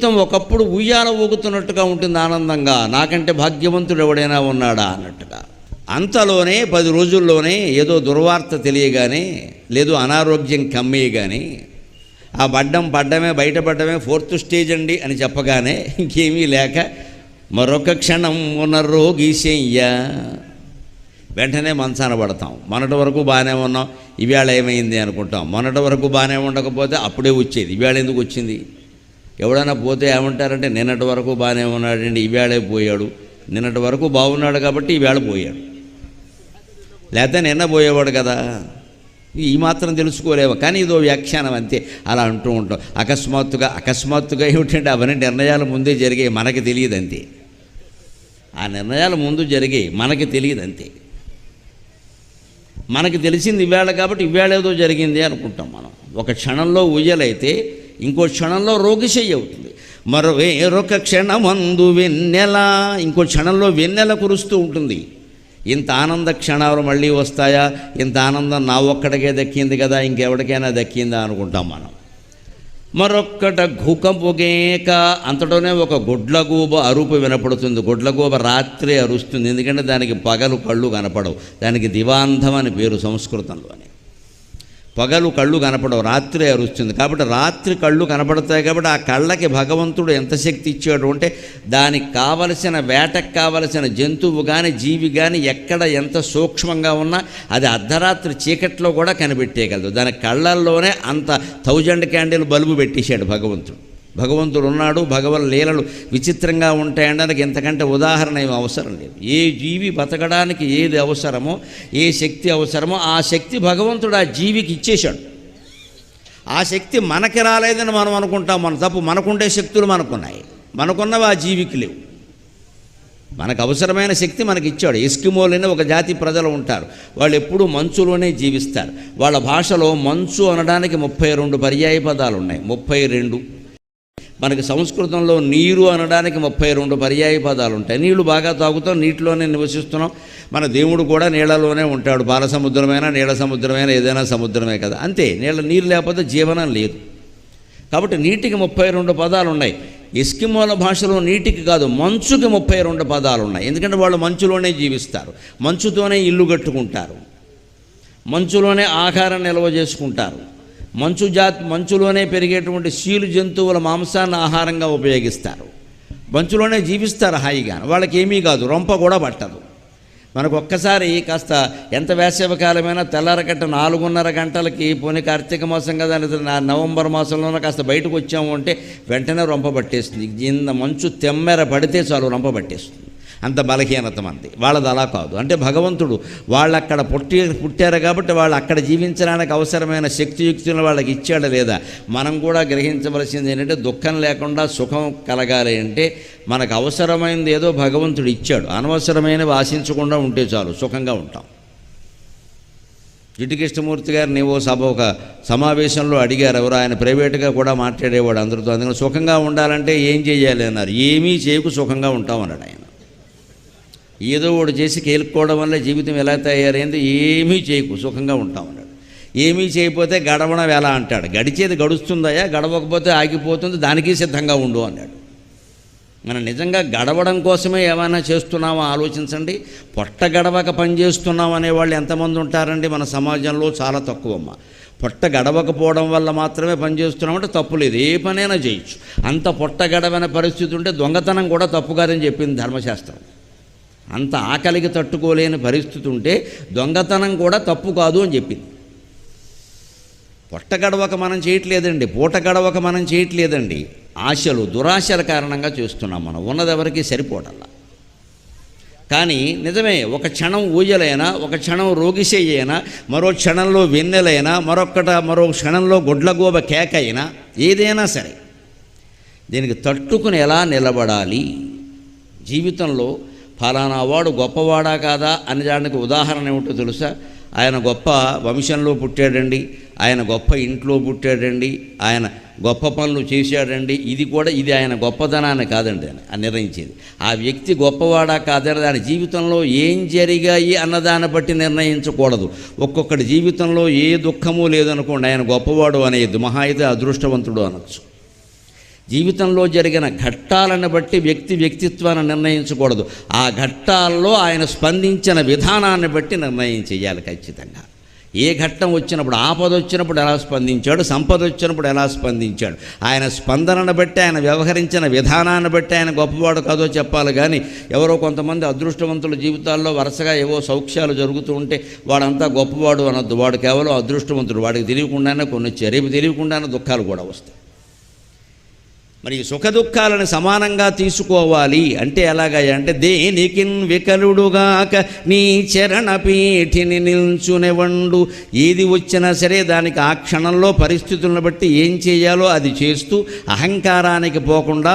జీవితం ఒకప్పుడు ఉయ్యాల ఊగుతున్నట్టుగా ఉంటుంది ఆనందంగా, నాకంటే భాగ్యవంతుడు ఎవడైనా ఉన్నాడా అన్నట్టుగా. అంతలోనే 10 రోజుల్లోనే ఏదో దుర్వార్త తెలియగానే, లేదు అనారోగ్యం కమ్మేయగానే, ఆ పడ్డమే బయటపడ్డమే 4th స్టేజ్ అండి అని చెప్పగానే ఇంకేమీ లేక మరొక క్షణం రోగీశయ్య వెంటనే మంచాన పడతాం. మొన్నటి వరకు బాగానే ఉన్నాం, ఇవాళ ఏమైంది అనుకుంటాం. మొన్నటి వరకు బాగానే ఉండకపోతే అప్పుడే వచ్చేది, ఇవాళ ఎందుకు వచ్చింది? ఎవడైనా పోతే ఏమంటారంటే నిన్నటి వరకు బాగానే ఉన్నాడండి, ఇవాళే పోయాడు. నిన్నటి వరకు బాగున్నాడు కాబట్టి ఇవాళ పోయాడు, లేకపోతే నిన్న పోయేవాడు కదా. ఈ మాత్రం తెలుసుకోలేము. కానీ ఇదో వ్యాఖ్యానం అంతే, అలా అంటూ ఉంటాం. అకస్మాత్తుగా ఏమిటంటే అవన్నీ నిర్ణయాలు ముందే జరిగాయి, మనకి తెలియదు అంతే. ఆ నిర్ణయాలు ముందు జరిగాయి, మనకి తెలియదు అంతే. మనకి తెలిసింది ఇవాళ కాబట్టి ఇవాళ ఏదో జరిగింది అనుకుంటాం మనం. ఒక క్షణంలో ఉయ్యలైతే ఇంకో క్షణంలో రోగిశయ్య అవుతుంది. వేరొక క్షణమందు వెన్నెల, ఇంకో క్షణంలో వెన్నెల కురుస్తూ ఉంటుంది. ఇంత ఆనంద క్షణాలు మళ్ళీ వస్తాయా? ఇంత ఆనందం నా ఒక్కడికే దక్కింది కదా, ఇంకెవరికైనా దక్కిందా అనుకుంటాం మనం. మరొక్కట ఘుకంపుగేక, అంతటోనే ఒక గుడ్లగూబ అరుపు వినపడుతుంది. గుడ్లగూబ రాత్రి అరుస్తుంది, ఎందుకంటే దానికి పగలు కళ్ళు కనపడవు. దానికి దివాంధం అని పేరు సంస్కృతంలోని. పగలు కళ్ళు కనపడవు, రాత్రి అరుస్తుంది. కాబట్టి రాత్రి కళ్ళు కనపడతాయి కాబట్టి ఆ కళ్ళకి భగవంతుడు ఎంత శక్తి ఇచ్చాడు అంటే, దానికి కావలసిన వేటకు కావలసిన జంతువు కానీ జీవి కానీ ఎక్కడ ఎంత సూక్ష్మంగా ఉన్నా అది అర్ధరాత్రి చీకట్లో కూడా కనిపెట్టేయగలదు. దాని కళ్ళల్లోనే అంత 1000 క్యాండిల్ బల్బు పెట్టేశాడు భగవంతుడు. భగవంతుడు ఉన్నాడు, భగవన్ లీలలు విచిత్రంగా ఉంటాయనడానికి ఎంతకంటే ఉదాహరణ ఏమి అవసరం లేదు. ఏ జీవి బతకడానికి ఏది అవసరమో, ఏ శక్తి అవసరమో ఆ శక్తి భగవంతుడు ఆ జీవికి ఇచ్చేశాడు. ఆ శక్తి మనకి రాలేదని మనం అనుకుంటాం. మన తప్పు. మనకుండే శక్తులు మనకున్నాయి, మనకున్నవి ఆ జీవికి లేవు. మనకు అవసరమైన శక్తి మనకి ఇచ్చాడు. ఎస్కిమోలని ఒక జాతి ప్రజలు ఉంటారు, వాళ్ళు ఎప్పుడూ మంచులోనే జీవిస్తారు. వాళ్ళ భాషలో మంచు అనడానికి 32 పర్యాయ పదాలు ఉన్నాయి. 32. మనకి సంస్కృతంలో నీరు అనడానికి 32 పర్యాయ పదాలు ఉంటాయి. నీళ్లు బాగా తాగుతాం, నీటిలోనే నివసిస్తున్నాం. మన దేవుడు కూడా నీళ్ళలోనే ఉంటాడు. పాల సముద్రమైనా నీళ్ళ సముద్రమైనా ఏదైనా సముద్రమే కదా, అంతే. నీరు లేకపోతే జీవనం లేదు. కాబట్టి నీటికి 32 పదాలు ఉన్నాయి. ఎస్కిమోల భాషలో నీటికి కాదు, మంచుకి 32 పదాలు ఉన్నాయి. ఎందుకంటే వాళ్ళు మంచులోనే జీవిస్తారు, మంచుతోనే ఇల్లు కట్టుకుంటారు, మంచులోనే ఆహారం నిల్వ చేసుకుంటారు, మంచులోనే పెరిగేటువంటి సీలు జంతువుల మాంసాన్ని ఆహారంగా ఉపయోగిస్తారు, మంచులోనే జీవిస్తారు హాయిగా. వాళ్ళకి ఏమీ కాదు, రొంప కూడా పట్టదు. మనకు ఒక్కసారి కాస్త ఎంత వేసవికాలమైనా తెల్లారకట్ట 4:30 గంటలకి, పోనీ కార్తీక మాసం కదా, నవంబర్ మాసంలోనే కాస్త బయటకు వచ్చాము అంటే వెంటనే రొంప పట్టేస్తుంది. ఇంత మంచు తెమ్మెర పడితే చాలు రొంప పట్టేస్తుంది. అంత బలహీనత మంది. వాళ్ళది అలా కాదు. అంటే భగవంతుడు వాళ్ళు అక్కడ పుట్టారు కాబట్టి వాళ్ళు అక్కడ జీవించడానికి అవసరమైన శక్తియుక్తులను వాళ్ళకి ఇచ్చాడా లేదా? మనం కూడా గ్రహించవలసింది ఏంటంటే, దుఃఖం లేకుండా సుఖం కలగాలి అంటే మనకు అవసరమైనది ఏదో భగవంతుడు ఇచ్చాడు. అనవసరమైనవి ఆశించకుండా ఉంటే చాలు, సుఖంగా ఉంటాం. జిడ్డు కృష్ణమూర్తి గారిని ఒక సమావేశంలో అడిగారు ఎవరు, ఆయన ప్రైవేట్గా కూడా మాట్లాడేవాడు అందరితో. అందుకని సుఖంగా ఉండాలంటే ఏం చేయాలి అన్నారు. ఏమీ చేయకు సుఖంగా ఉంటామన్నాడు ఆయన. ఏదో ఒకటి చేసి కేలుకోవడం వల్ల జీవితం ఎలా తయారైంది, ఏమీ చేయకు సుఖంగా ఉంటామన్నాడు. ఏమీ చేయకపోతే గడవడం ఎలా అంటాడు. గడిచేది గడుస్తుందయా, గడవకపోతే ఆగిపోతుంది, దానికి సిద్ధంగా ఉండు అన్నాడు. మనం నిజంగా గడవడం కోసమే ఏమైనా చేస్తున్నామో ఆలోచించండి. పొట్ట గడవక పనిచేస్తున్నాం అనేవాళ్ళు ఎంతమంది ఉంటారండి మన సమాజంలో? చాలా తక్కువమ్మ. పొట్ట గడవకపోవడం వల్ల మాత్రమే పనిచేస్తున్నామంటే తప్పు లేదు, ఏ పనైనా చేయొచ్చు. అంత పొట్ట గడవని పరిస్థితి ఉంటే దొంగతనం కూడా తప్పు కాదని చెప్పింది ధర్మశాస్త్రం. అంత ఆకలికి తట్టుకోలేని పరిస్థితి ఉంటే దొంగతనం కూడా తప్పు కాదు అని చెప్పింది. పొట్ట గడవక మనం చేయట్లేదండి, పూట గడవక మనం చేయట్లేదండి. ఆశలు, దురాశల కారణంగా చేస్తున్నాం మనం. ఉన్నదెవరికి సరిపోవటల్లా. కానీ నిజమే, ఒక క్షణం ఊయలైనా, ఒక క్షణం రోగిశయ్యైనా, మరో క్షణంలో వెన్నెలైనా, మరో క్షణంలో గుడ్లగోబ కేక అయినా, ఏదైనా సరే దీనికి తట్టుకుని ఎలా నిలబడాలి? జీవితంలో ఫలానా వాడు గొప్పవాడా కాదా అని దానికి ఉదాహరణ ఏమిటో తెలుసా? ఆయన గొప్ప వంశంలో పుట్టాడండి, ఆయన గొప్ప ఇంట్లో పుట్టాడండి, ఆయన గొప్ప పనులు చేశాడండి. ఇది ఆయన గొప్పతనాన్ని కాదండి అని నిర్ణయించేది. ఆ వ్యక్తి గొప్పవాడా కాదని దాని జీవితంలో ఏం జరిగాయి అన్నదాన్ని బట్టి నిర్ణయించకూడదు. ఒక్కొక్కటి జీవితంలో ఏ దుఃఖము లేదనుకోండి, ఆయన గొప్పవాడు అనేది మహా అయితే అదృష్టవంతుడు అనొచ్చు. జీవితంలో జరిగిన ఘట్టాలను బట్టి వ్యక్తిత్వాన్ని నిర్ణయించకూడదు. ఆ ఘట్టాల్లో ఆయన స్పందించిన విధానాన్ని బట్టి నిర్ణయం చేయాలి ఖచ్చితంగా. ఏ ఘట్టం వచ్చినప్పుడు, ఆపద వచ్చినప్పుడు ఎలా స్పందించాడు, సంపద వచ్చినప్పుడు ఎలా స్పందించాడు, ఆయన స్పందనను బట్టి, ఆయన వ్యవహరించిన విధానాన్ని బట్టి ఆయన గొప్పవాడు కాదో చెప్పాలి. కానీ ఎవరో కొంతమంది అదృష్టవంతుల జీవితాల్లో వరుసగా ఏవో సౌఖ్యాలు జరుగుతూ ఉంటే వాడంతా గొప్పవాడు అనొద్దు. వాడు కేవలం అదృష్టవంతుడు. వాడికి తెలియకుండానే కొన్ని రేపు తెలియకుండానే దుఃఖాలు కూడా వస్తాయి. మరి సుఖ దుఃఖాలను సమానంగా తీసుకోవాలి అంటే ఎలాగా అంటే, దేనికిన్ వికలుడుగాక నీ చరణ పీఠిని నిల్చునెవండు. ఏది వచ్చినా సరే దానికి ఆ క్షణంలో పరిస్థితులను బట్టి ఏం చేయాలో అది చేస్తూ అహంకారానికి పోకుండా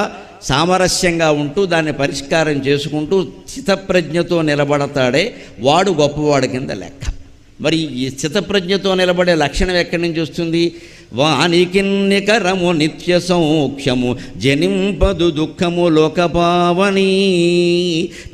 సామరస్యంగా ఉంటూ దాన్ని పరిష్కారం చేసుకుంటూ స్థితప్రజ్ఞతో నిలబడతాడే వాడు గొప్పవాడి కింద లెక్క. మరి ఈ స్థితప్రజ్ఞతో నిలబడే లక్షణం ఎక్కడి నుంచి వస్తుంది? వానికిన్నికరము నిత్య సౌఖ్యము జనింపదు దుఃఖము లోకపావని.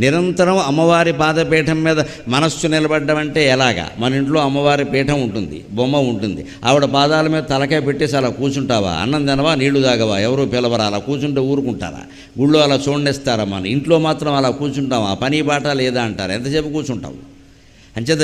నిరంతరం అమ్మవారి పాదపీఠం మీద మనస్సు నిలబడ్డం అంటే ఎలాగా? మన ఇంట్లో అమ్మవారి పీఠం ఉంటుంది, బొమ్మ ఉంటుంది. ఆవిడ పాదాల మీద తలకాయ పెట్టేసి అలా కూర్చుంటావా? అన్నం తినవా, నీళ్లు తాగవా, ఎవరూ పిలవరా? అలా కూర్చుంటే ఊరుకుంటారా? గుళ్ళో అలా చూడనిస్తారా? మన ఇంట్లో మాత్రం అలా కూర్చుంటావా? పని బాట లేదా అంటారు. ఎంతసేపు కూర్చుంటావు? అంచేత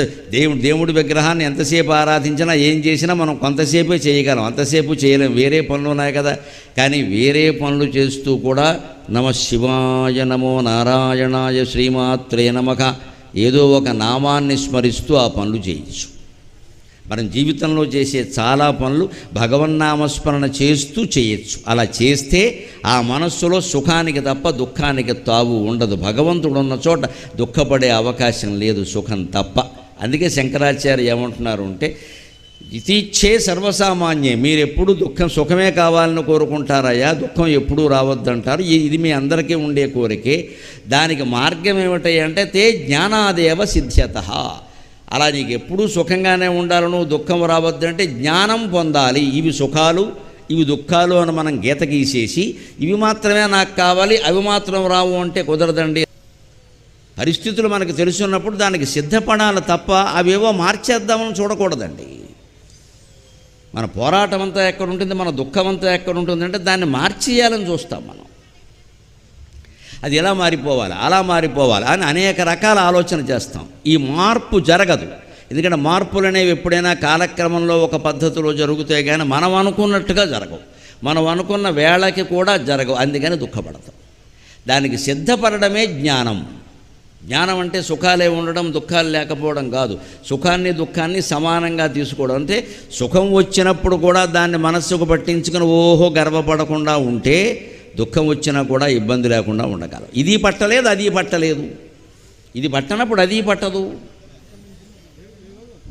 దేవుడి విగ్రహాన్ని ఎంతసేపు ఆరాధించినా ఏం చేసినా మనం కొంతసేపే చేయగలం, అంతసేపు చేయలేం. వేరే పనులు ఉన్నాయి కదా. కానీ వేరే పనులు చేస్తూ కూడా నమ శివాయ, నమో నారాయణాయ, శ్రీమాత్రే నమః ఏదో ఒక నామాన్ని స్మరిస్తూ ఆ పనులు చేయొచ్చు. మనం జీవితంలో చేసే చాలా పనులు భగవన్నామస్మరణ చేస్తూ చేయొచ్చు. అలా చేస్తే ఆ మనస్సులో సుఖానికి తప్ప దుఃఖానికి తావు ఉండదు. భగవంతుడు ఉన్న చోట దుఃఖపడే అవకాశం లేదు, సుఖం తప్ప. అందుకే శంకరాచార్య ఏమంటున్నారు అంటే, ఇతిచ్చే సర్వసామాన్యే. మీరు ఎప్పుడు సుఖమే కావాలని కోరుకుంటారయ్యా, దుఃఖం ఎప్పుడూ రావద్దంటారు. ఇది మీ అందరికీ ఉండే కోరికే. దానికి మార్గం ఏమిటంటే తే జ్ఞానాదేవ సిద్ధ్యతః. అలా నీకు ఎప్పుడూ సుఖంగానే ఉండాలను, దుఃఖం రావద్దంటే జ్ఞానం పొందాలి. ఇవి సుఖాలు, ఇవి దుఃఖాలు అని మనం గీత గీసేసి ఇవి మాత్రమే నాకు కావాలి, అవి మాత్రం రావు అంటే కుదరదండి. పరిస్థితులు మనకు తెలుసున్నప్పుడు దానికి సిద్ధపడాలి తప్ప అవేవో మార్చేద్దామని చూడకూడదండి. మన పోరాటం అంతా ఎక్కడ ఉంటుంది, మన దుఃఖం అంతా ఎక్కడ ఉంటుంది అంటే దాన్ని మార్చేయాలని చూస్తాం మనం. అది ఎలా మారిపోవాలి, అలా మారిపోవాలి అని అనేక రకాల ఆలోచన చేస్తాం. ఈ మార్పు జరగదు. ఎందుకంటే మార్పులు అనేవి ఎప్పుడైనా కాలక్రమంలో ఒక పద్ధతిలో జరుగుతాయి, కానీ మనం అనుకున్నట్టుగా జరగవు, మనం అనుకున్న వేళకి కూడా జరగవు. అందుకని దుఃఖపడతాం. దానికి సిద్ధపడడమే జ్ఞానం. జ్ఞానం అంటే సుఖాలే ఉండడం, దుఃఖాలు లేకపోవడం కాదు. సుఖాన్ని దుఃఖాన్ని సమానంగా తీసుకోవడం. అంటే సుఖం వచ్చినప్పుడు కూడా దాన్ని మనస్సుకు పట్టించుకుని ఓహో గర్వపడకుండా ఉంటే దుఃఖం వచ్చినా కూడా ఇబ్బంది లేకుండా ఉండగలం. ఇది పట్టలేదు, అది పట్టలేదు. ఇది పట్టనప్పుడు అది పట్టదు.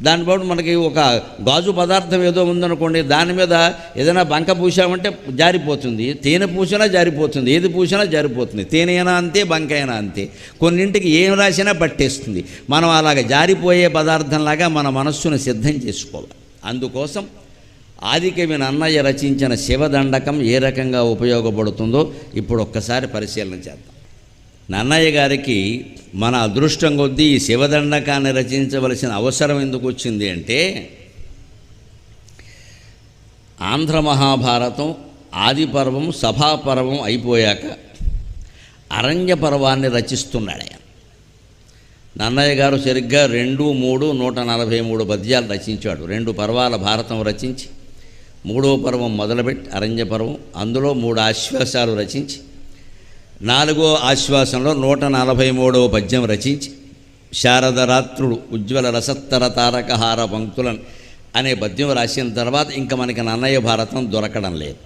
దానిపాటు మనకి ఒక గాజు పదార్థం ఏదో ఉందనుకోండి, దాని మీద ఏదైనా బంక పూసామంటే జారిపోతుంది, తేనె పూసినా జారిపోతుంది, ఏది పూసినా జారిపోతుంది. తేనె అయినా అంతే, బంక అయినా అంతే. కొన్నింటికి ఏం రాసినా పట్టేస్తుంది. మనం అలాగ జారిపోయే పదార్థంలాగా మన మనస్సును సిద్ధం చేసుకోవాలి. అందుకోసం ఆదికవి నన్నయ్య రచించిన శివదండకం ఏ రకంగా ఉపయోగపడుతుందో ఇప్పుడు ఒక్కసారి పరిశీలన చేద్దాం. నన్నయ్య గారికి మన అదృష్టం కొద్దీ ఈ శివదండకాన్ని రచించవలసిన అవసరం ఎందుకు వచ్చింది అంటే, ఆంధ్ర మహాభారతం ఆదిపర్వం సభాపర్వం అయిపోయాక అరణ్య పర్వాన్ని రచిస్తున్నాడు ఆయన. నన్నయ్య గారు సరిగ్గా 2, 3, 143 పద్యాలు రచించాడు. 2 పర్వాల భారతం రచించి 3వ పర్వం మొదలుపెట్టి అరణ్య పర్వం, అందులో 3 ఆశ్వాసాలు రచించి 4వ ఆశ్వాసంలో 143వ పద్యం రచించి శారదరాత్రుడు ఉజ్వల రసత్తర తారకహార పంక్తులను అనే పద్యం రాసిన తర్వాత ఇంకా మనకి నన్నయ్య భారతం దొరకడం లేదు.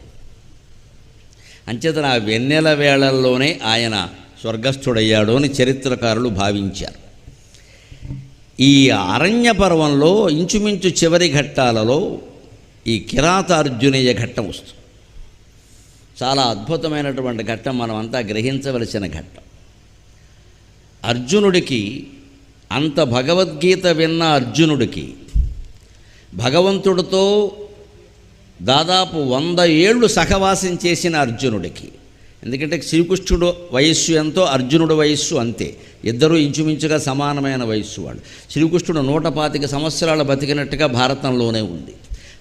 అంచేతన ఆ వెన్నెల వేళల్లోనే ఆయన స్వర్గస్థుడయ్యాడు అని చరిత్రకారులు భావించారు. ఈ అరణ్య పర్వంలో ఇంచుమించు చివరి ఘట్టాలలో ఈ కిరాత అర్జునీయ ఘట్టం వస్తుంది. చాలా అద్భుతమైనటువంటి ఘట్టం, మనం అంతా గ్రహించవలసిన ఘట్టం. అర్జునుడికి, అంత భగవద్గీత విన్న అర్జునుడికి, భగవంతుడితో దాదాపు 100 ఏళ్ళు సహవాసం చేసిన అర్జునుడికి, ఎందుకంటే శ్రీకృష్ణుడు వయస్సు ఎంతో అర్జునుడు వయస్సు అంతే, ఇద్దరూ ఇంచుమించుగా సమానమైన వయస్సు వాళ్ళు. శ్రీకృష్ణుడు 125 సంవత్సరాలు బతికినట్టుగా భారతంలోనే ఉంది.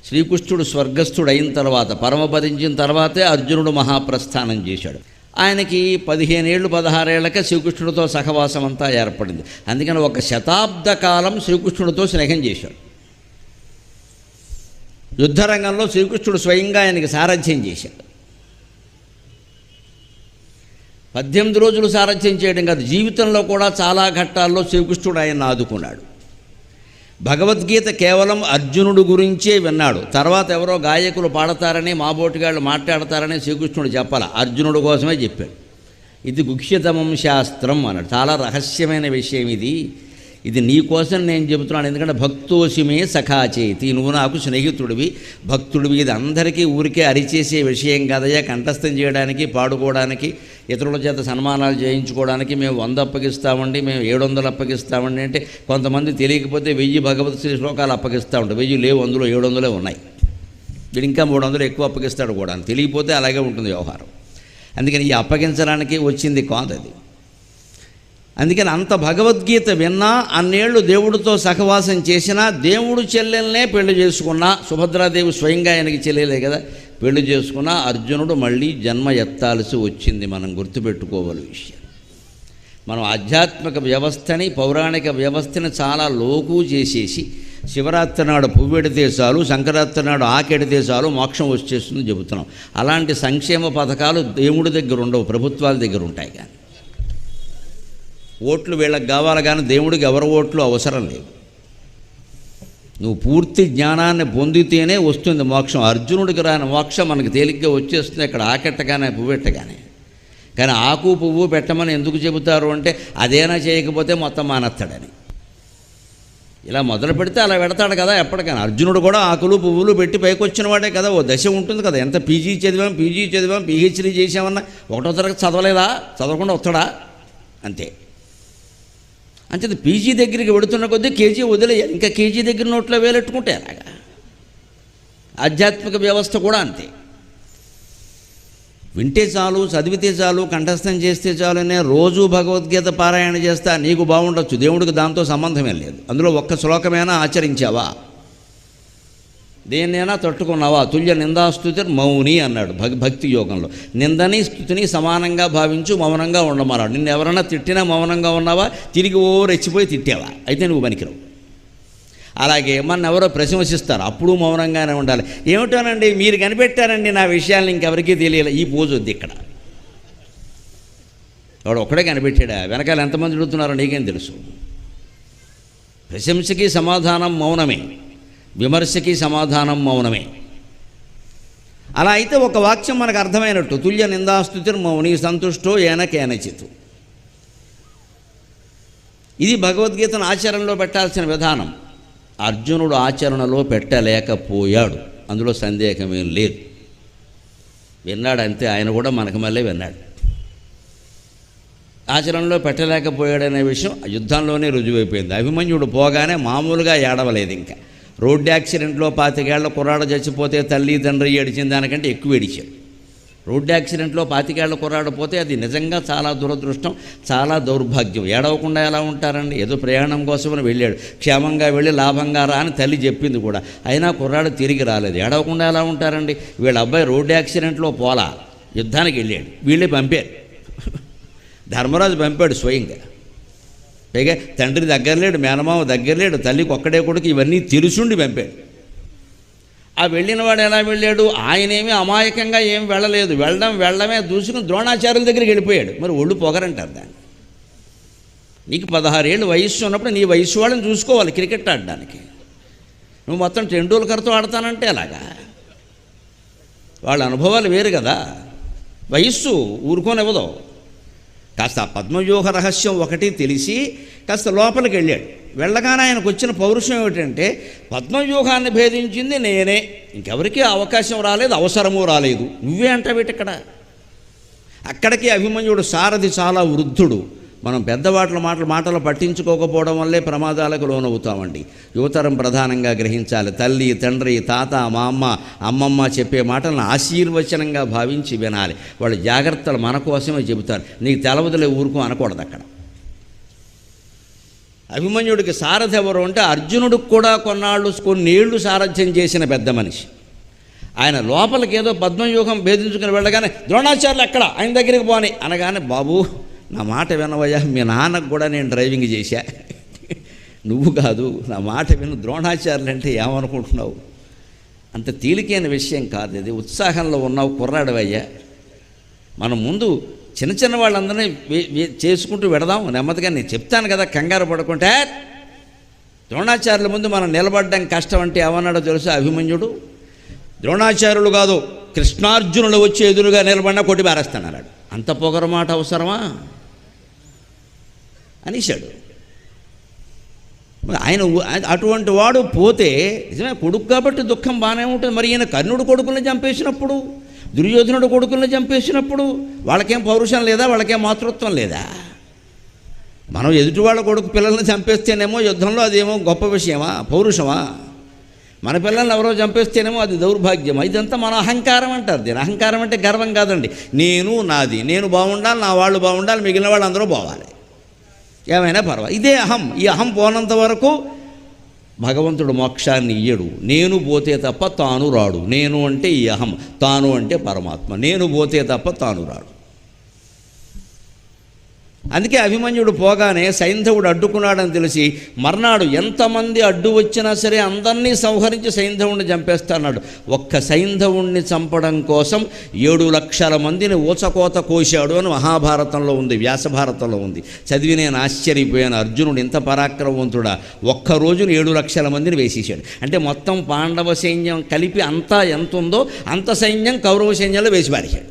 శ్రీకృష్ణుడు స్వర్గస్థుడు అయిన తర్వాత పరమపదించిన తర్వాతే అర్జునుడు మహాప్రస్థానం చేశాడు. ఆయనకి 15 ఏళ్ళు 16 ఏళ్ళకే శ్రీకృష్ణుడితో సహవాసం అంతా ఏర్పడింది. అందుకని 1 శతాబ్ద కాలం శ్రీకృష్ణుడితో స్నేహం చేశాడు. యుద్ధరంగంలో శ్రీకృష్ణుడు స్వయంగా ఆయనకి సారథ్యం చేశాడు. 18 రోజులు సారథ్యం చేయడం కాదు, జీవితంలో కూడా చాలా ఘట్టాల్లో శ్రీకృష్ణుడు ఆయన ఆదుకున్నాడు. భగవద్గీత కేవలం అర్జునుడు గురించే విన్నాడు. తర్వాత ఎవరో గాయకులు పాడతారని మాబోటిగాళ్ళు మాట్లాడతారని శ్రీకృష్ణుడు చెప్పాల, అర్జునుడు కోసమే చెప్పాడు. ఇది గుహ్యతమం శాస్త్రం అన్నాడు. చాలా రహస్యమైన విషయం ఇది నీ కోసం నేను చెబుతున్నాను. ఎందుకంటే భక్తోసిమే సఖాచేతి, నువ్వు నాకు స్నేహితుడివి, భక్తుడివి. ఇది అందరికీ ఊరికే అరిచేసే విషయం కాదయ్యా. కంఠస్థం చేయడానికి, పాడుకోవడానికి, ఇతరుల చేత సన్మానాలు చేయించుకోవడానికి మేము 100 అప్పగిస్తామండి, మేము 700 అప్పగిస్తామండి అంటే కొంతమంది తెలియకపోతే 1000 భగవత్ శ్రీ శ్లోకాలు అప్పగిస్తూ ఉంటారు. 1000 లేవు, అందులో 700 ఉన్నాయి. వీడు ఇంకా 300 ఎక్కువ అప్పగిస్తాడు కూడా. తెలియకపోతే అలాగే ఉంటుంది వ్యవహారం. అందుకని ఈ అప్పగించడానికి వచ్చింది కాదు అది. అందుకని అంత భగవద్గీత విన్నా, అన్నేళ్ళు దేవుడితో సహవాసం చేసినా, దేవుడు చెల్లెల్నే పెళ్లి చేసుకున్నా, సుభద్రాదేవి స్వయంగా ఆయనకి చెల్లెలే కదా, పెళ్లి చేసుకున్నా అర్జునుడు మళ్ళీ జన్మ ఎత్తాల్సి వచ్చింది. మనం గుర్తుపెట్టుకోవాలి విషయం. మనం ఆధ్యాత్మిక వ్యవస్థని, పౌరాణిక వ్యవస్థని చాలా లోకు చేసేసి శివరాత్రి నాడు పువ్వెడితే చాలు, సంక్రాంతి నాడు ఆకెడితే చాలు మోక్షం వచ్చేస్తుంది చెబుతున్నాం. అలాంటి సంక్షేమ పథకాలు దేవుడి దగ్గర ఉండవు, ప్రభుత్వాల దగ్గర ఉంటాయి. కానీ ఓట్లు వీళ్ళకి కావాలి, కానీ దేవుడికి ఎవరి ఓట్లు అవసరం లేదు. నువ్వు పూర్తి జ్ఞానాన్ని పొందితేనే వస్తుంది మోక్షం. అర్జునుడికి రాని మోక్షం మనకు తేలిగ్గా వచ్చేస్తుంది ఇక్కడ ఆకెట్టగానే పువ్వెట్టగానే. కానీ ఆకు పువ్వు పెట్టమని ఎందుకు చెబుతారు అంటే అదేనా చేయకపోతే మొత్తం మానేస్తాడని. ఇలా మొదలు పెడితే అలా పెడతాడు కదా ఎప్పటికైనా. అర్జునుడు కూడా ఆకులు పువ్వులు పెట్టి పైకి వచ్చిన వాడే కదా. ఓ దశ ఉంటుంది కదా. ఎంత పీజీ చదివాం, పీహెచ్డీ చేసామన్నా 1వ తరగతి చదవలేదా, చదవకుండా వస్తాడా అంతే. అంతే. పీజీ దగ్గరికి వెడుతున్న కొద్దీ కేజీ వదిలేయాలి. ఇంకా కేజీ దగ్గర నోట్లో వేలెట్టుకుంటే అలాగా. ఆధ్యాత్మిక వ్యవస్థ కూడా అంతే. వింటే చాలు, చదివితే చాలు, కంఠస్థం చేస్తే చాలు అనే రోజు భగవద్గీత పారాయణ చేస్తా నీకు బాగుండొచ్చు, దేవుడికి దాంతో సంబంధమే లేదు. అందులో 1 శ్లోకమైనా ఆచరించావా, దేన్నైనా తట్టుకున్నావా? తుల్య నిందాస్తుతి మౌని అన్నాడు భక్తి యోగంలో. నిందని స్తుతిని సమానంగా భావించు, మౌనంగా ఉండమన్నాడు. నిన్ను ఎవరైనా తిట్టినా మౌనంగా ఉన్నావా, తిరిగి రెచ్చిపోయి తిట్టావా, అయితే నువ్వు పనికిరావు. అలాగే మన ఎవరో ప్రశంసిస్తారు, అప్పుడు మౌనంగానే ఉండాలి. ఏమిటోనండి మీరు కనిపెట్టారండి నా విషయాలను, ఇంకెవరికీ తెలియలే. ఈ పోజు వద్దు ఇక్కడ. వాడు ఒక్కడే కనిపెట్టాడా, వెనకాల ఎంతమంది అడుగుతున్నారో నీకేం తెలుసు. ప్రశంసకి సమాధానం మౌనమే, విమర్శకి సమాధానం మౌనమే. అలా అయితే ఒక వాక్యం మనకు అర్థమైనట్టు, తుల్య నిందాస్తుతిర్ మౌని సంతుష్టో ఏన కేనచిత్. ఇది భగవద్గీతను ఆచరణలో పెట్టాల్సిన విధానం. అర్జునుడు ఆచరణలో పెట్టలేకపోయాడు, అందులో సందేహమేం లేదు. విన్నాడు అంతే. ఆయన కూడా మనకు మళ్ళీ విన్నాడు. ఆచరణలో పెట్టలేకపోయాడనే విషయం యుద్ధంలోనే రుజువైపోయింది. అభిమన్యుడు పోగానే మామూలుగా ఏడవలేదు. ఇంకా రోడ్డు యాక్సిడెంట్లో 25 ఏళ్ల కుర్రాడు చచ్చిపోతే తల్లి తండ్రి ఏడిచిన దానికంటే ఎక్కువ ఏడిచాడు. రోడ్డు యాక్సిడెంట్లో 25 ఏళ్ల కుర్రాడు పోతే అది నిజంగా చాలా దురదృష్టం, చాలా దౌర్భాగ్యం. ఏడవకుండా ఎలా ఉంటారండి? ఏదో ప్రయాణం కోసమని వెళ్ళాడు, క్షేమంగా వెళ్ళి లాభంగా రా అని తల్లి చెప్పింది కూడా, అయినా కుర్రాడు తిరిగి రాలేదు. ఏడవకుండా ఎలా ఉంటారండి? వీళ్ళ అబ్బాయి రోడ్డు యాక్సిడెంట్లో పోలా, యుద్ధానికి వెళ్ళాడు, వీళ్ళే పంపారు. ధర్మరాజు పంపాడు స్వయంగా. పైగా తండ్రి దగ్గర లేడు, మేనమామ దగ్గర లేడు, తల్లికి ఒక్కడే కొడుకు, ఇవన్నీ తెలుసుండి పంపాడు. ఆ వెళ్ళినవాడు ఎలా వెళ్ళాడు? ఆయనేమీ అమాయకంగా ఏం వెళ్ళలేదు. వెళ్ళడమే దూసుకుని ద్రోణాచార్యుల దగ్గరికి వెళ్ళిపోయాడు. మరి ఒళ్ళు పొగరంటారు దాన్ని. నీకు 16 ఏళ్ళు వయస్సు ఉన్నప్పుడు నీ వయస్సు వాళ్ళని చూసుకోవాలి క్రికెట్ ఆడడానికి. నువ్వు మొత్తం టెండూల్కర్తో ఆడతానంటే అలాగా. వాళ్ళ అనుభవాలు వేరు కదా. వయస్సు ఊరుకోనివ్వదు. కాస్త ఆ పద్మవ్యూహ రహస్యం ఒకటి తెలిసి కాస్త లోపలికి వెళ్ళాడు. వెళ్ళగానే ఆయనకు వచ్చిన పౌరుషం ఏమిటంటే, పద్మవ్యూహాన్ని భేదించింది నేనే, ఇంకెవరికీ అవకాశం రాలేదు, అవసరమూ రాలేదు, నువ్వే అంటావేటి ఇక్కడ. అక్కడికి అభిమన్యుడు సారథి చాలా వృద్ధుడు. మనం పెద్దవాట్ల మాటలు పట్టించుకోకపోవడం వల్లే ప్రమాదాలకు లోనవుతామండి. యువతరం ప్రధానంగా గ్రహించాలి. తల్లి, తండ్రి, తాత, మా అమ్మ, అమ్మమ్మ చెప్పే మాటలను ఆశీర్వచనంగా భావించి వినాలి. వాళ్ళు జాగ్రత్తలు మన కోసమే చెబుతారు. నీకు తెలవదులే ఊరుకో అనకూడదు అక్కడ. అభిమన్యుడికి సారథి ఎవరు అంటే అర్జునుడికి కూడా కొన్నేళ్లు సారథ్యం చేసిన పెద్ద మనిషి. ఆయన లోపలికి ఏదో పద్మవ్యూహం భేదించుకుని వెళ్ళగానే ద్రోణాచార్యులు ఎక్కడ ఆయన దగ్గరికి పోని అనగానే, బాబు నా మాట వినవయ్యా, మీ నాన్నకు కూడా నేను డ్రైవింగ్ చేశా, నువ్వు కాదు, నా మాట విను, ద్రోణాచార్యులు అంటే ఏమనుకుంటున్నావు, అంత తేలికైన విషయం కాదు ఇది, ఉత్సాహంలో ఉన్నావు, కుర్రాడవయ్యా, మనం ముందు చిన్న వాళ్ళందరినీ చేసుకుంటూ వెడదాం నెమ్మదిగా, నేను చెప్తాను కదా, కంగారు పడుకుంటే. ద్రోణాచార్యుల ముందు మనం నిలబడడం కష్టం అంటే ఏమన్నాడో తెలుసు అభిమన్యుడు, ద్రోణాచార్యులు కాదు కృష్ణార్జునులు వచ్చి ఎదురుగా నిలబడినా కొట్టి పారేస్తానన్నాడు. అంత పొగరు మాట అవసరమా అనేశాడు. ఆయన అటువంటి వాడు పోతే నిజమే కొడుకు కాబట్టి దుఃఖం బాగానే ఉంటుంది. మరి ఈయన కర్ణుడు కొడుకుల్ని చంపేసినప్పుడు, దుర్యోధనుడు కొడుకుల్ని చంపేసినప్పుడు వాళ్ళకేం పౌరుషం లేదా, వాళ్ళకేం మాతృత్వం లేదా? మనం ఎదుటి వాళ్ళ కొడుకు పిల్లల్ని చంపేస్తేనేమో యుద్ధంలో అదేమో గొప్ప విషయమా, పౌరుషమా? మన పిల్లల్ని ఎవరో చంపేస్తేనేమో అది దౌర్భాగ్యమా? ఇదంతా మన అహంకారం అంటారు. దీని అహంకారం అంటే గర్వం కాదండి. నాది, నేను బాగుండాలి, నా వాళ్ళు బాగుండాలి, మిగిలిన వాళ్ళు అందరూ బావాలి, ఏమైనా పర్వాలేదు, ఇదే అహం. ఈ అహం పోనంత వరకు భగవంతుడు మోక్షాన్ని ఇయ్యడు. నేను పోతే తప్ప తాను రాడు. నేను అంటే ఈ అహం, తాను అంటే పరమాత్మ. నేను పోతే తప్ప తాను రాడు. అందుకే అభిమన్యుడు పోగానే సైంధవుడు అడ్డుకున్నాడని తెలిసి మర్నాడు ఎంతమంది అడ్డు వచ్చినా సరే అందరినీ సంహరించి సైంధవుణ్ణి చంపేస్తాడు. ఒక్క సైంధవుణ్ణి చంపడం కోసం 7 లక్షల మందిని ఊచకోత కోశాడు అని మహాభారతంలో ఉంది, వ్యాసభారతంలో ఉంది. చదివి నేను ఆశ్చర్యపోయాను. అర్జునుడు ఇంత పరాక్రమవంతుడా, ఒక్కరోజున 7 లక్షల మందిని వేసేసాడు. అంటే మొత్తం పాండవ సైన్యం కలిపి అంతా ఎంత ఉందో అంత సైన్యం కౌరవ సైన్యంలో వేసి పారేశాడు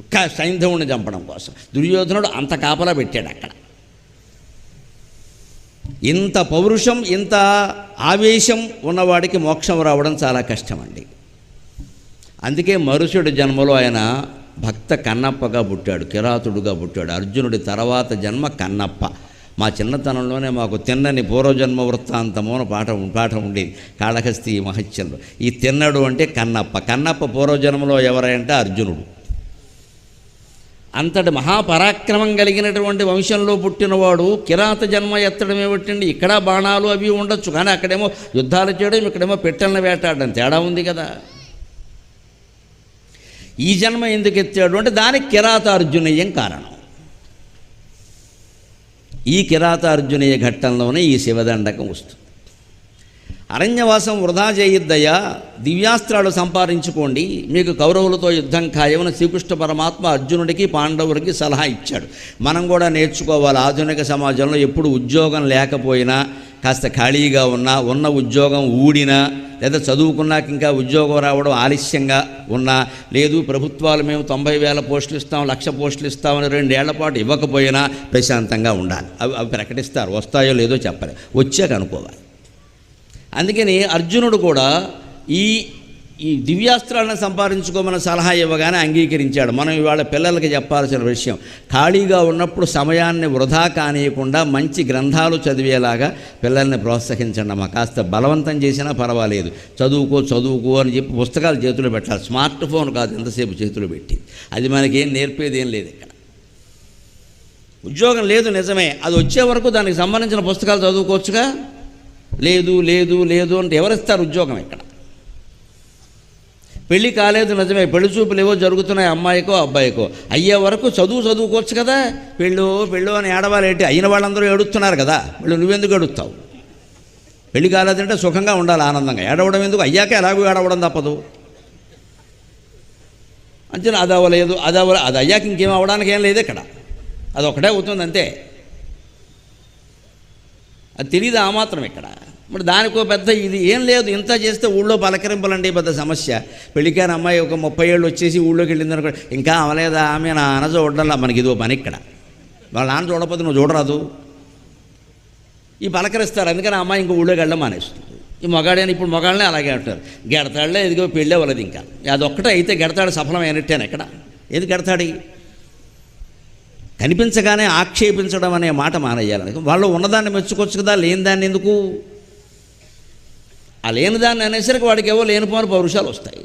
ఒక్క సైంధవుణ్ణి చంపడం కోసం. దుర్యోధనుడు అంత కాపలా పెట్టాడు అక్కడ. ఇంత పౌరుషం, ఇంత ఆవేశం ఉన్నవాడికి మోక్షం రావడం చాలా కష్టమండి. అందుకే మరుసటి జన్మలో ఆయన భక్త కన్నప్పగా పుట్టాడు, కిరాతుడుగా పుట్టాడు. అర్జునుడి తర్వాత జన్మ కన్నప్ప. మా చిన్నతనంలోనే మాకు తిన్నని పూర్వజన్మ వృత్తాంతము అని పాఠం ఉండేది కాళహస్తి మహత్యంలో. ఈ తిన్నడు అంటే కన్నప్ప. కన్నప్ప పూర్వజన్మలో ఎవరంటే అర్జునుడు. అంతటి మహాపరాక్రమం కలిగినటువంటి వంశంలో పుట్టినవాడు కిరాత జన్మ ఎత్తడం ఏమిటండి? ఇక్కడ బాణాలు అవి ఉండొచ్చు, కానీ అక్కడేమో యుద్ధాలు చేయడం, ఇక్కడేమో పెట్టెలను వేటాడడం, తేడా ఉంది కదా. ఈ జన్మ ఎందుకు ఎత్తాడు అంటే దానికి కిరాతార్జునీయం కారణం. ఈ కిరాతార్జునీయ ఘట్టంలోనే ఈ శివదండకం వస్తుంది. అరణ్యవాసం వృధా చేయొద్దయ్యా, దివ్యాస్త్రాలు సంపాదించుకోండి, మీకు కౌరవులతో యుద్ధం ఖాయమని శ్రీకృష్ణ పరమాత్మ అర్జునుడికి పాండవుడికి సలహా ఇచ్చాడు. మనం కూడా నేర్చుకోవాలి. ఆధునిక సమాజంలో ఎప్పుడు ఉద్యోగం లేకపోయినా, కాస్త ఖాళీగా ఉన్న ఉద్యోగం ఊడినా, లేదా చదువుకున్నాక ఇంకా ఉద్యోగం రావడం ఆలస్యంగా ఉన్నా, లేదు ప్రభుత్వాలు మేము 90,000 పోస్టులు ఇస్తాం, 1,00,000 పోస్టులు ఇస్తామని 2 ఏళ్ల పాటు ఇవ్వకపోయినా ప్రశాంతంగా ఉండాలి. అవి ప్రకటిస్తారు, వస్తాయో లేదో చెప్పాలి, వచ్చాక అనుకోవాలి. అందుకని అర్జునుడు కూడా ఈ దివ్యాస్త్రాలను సంపాదించుకోమని సలహా ఇవ్వగానే అంగీకరించాడు. మనం ఇవాళ పిల్లలకి చెప్పాల్సిన విషయం, ఖాళీగా ఉన్నప్పుడు సమయాన్ని వృధా కానియకుండా మంచి గ్రంథాలు చదివేలాగా పిల్లల్ని ప్రోత్సహించండి అమ్మా. కాస్త బలవంతం చేసినా పర్వాలేదు, చదువుకో అని చెప్పి పుస్తకాలు చేతులు పెట్టాలి. స్మార్ట్ ఫోన్ కాదు ఎంతసేపు చేతులు పెట్టి, అది మనకేం నేర్పేది ఏం లేదు. ఇక్కడ ఉద్యోగం లేదు నిజమే, అది వచ్చే వరకు దానికి సంబంధించిన పుస్తకాలు చదువుకోవచ్చుగా. లేదు అంటే ఎవరిస్తారు ఉద్యోగం? ఇక్కడ పెళ్ళి కాలేదు నిజమే, పెళ్లి చూపులు ఏవో జరుగుతున్నాయి అమ్మాయికో అబ్బాయికో, అయ్యే వరకు చదువుకోవచ్చు కదా. పెళ్ళు అని ఏడవాలేంటి? అయిన వాళ్ళందరూ ఏడుస్తున్నారు కదా, నువ్వెందుకు ఏడుస్తావు? పెళ్లి కాలేదంటే సుఖంగా ఉండాలి, ఆనందంగా. ఏడవడం ఎందుకు? అయ్యాక ఎలాగో ఏడవడం తప్పదు. అంతే, అది అవ్వలేదు, అది అయ్యాక ఇంకేం అవ్వడానికి ఏం లేదు ఇక్కడ, అదొకటే అవుతుంది అంతే. అది తెలియదు ఆ మాత్రం ఇక్కడ. మరి దానికో పెద్ద ఇది ఏం లేదు, ఇంత చేస్తే ఊళ్ళో పలకరింపాలంటే పెద్ద సమస్య. పెళ్ళికాని అమ్మాయి ఒక 30 ఏళ్ళు వచ్చేసి ఊళ్ళోకి వెళ్ళిందనుకో, ఇంకా అవలేదా ఆమె నాన్న చూడాల, మనకి ఇదో పని ఇక్కడ. వాళ్ళ నాన్న చూడకపోతే నువ్వు చూడరాదు, ఈ పలకరిస్తారు. అందుకని ఆ అమ్మాయి ఇంకో ఊళ్ళోకి వెళ్ళడం మానేస్తుంది. ఈ మగాడని ఇప్పుడు మగాళ్ళనే అలాగే అంటారు, గెడతాడులే ఇదిగో పెళ్ళే వాళ్ళది. ఇంకా అదొక్కటే అయితే గెడతాడు సఫలమైనట్టేను. ఎక్కడ ఏది గెడతాడు? కనిపించగానే ఆక్షేపించడం అనే మాట మానేయాలని. వాళ్ళు ఉన్నదాన్ని మెచ్చుకోవచ్చు కదా, లేని దాన్ని ఎందుకు? ఆ లేని దాన్ని అనేసరికి వాడికి ఏవో లేనిపోని పౌరుషాలు వస్తాయి.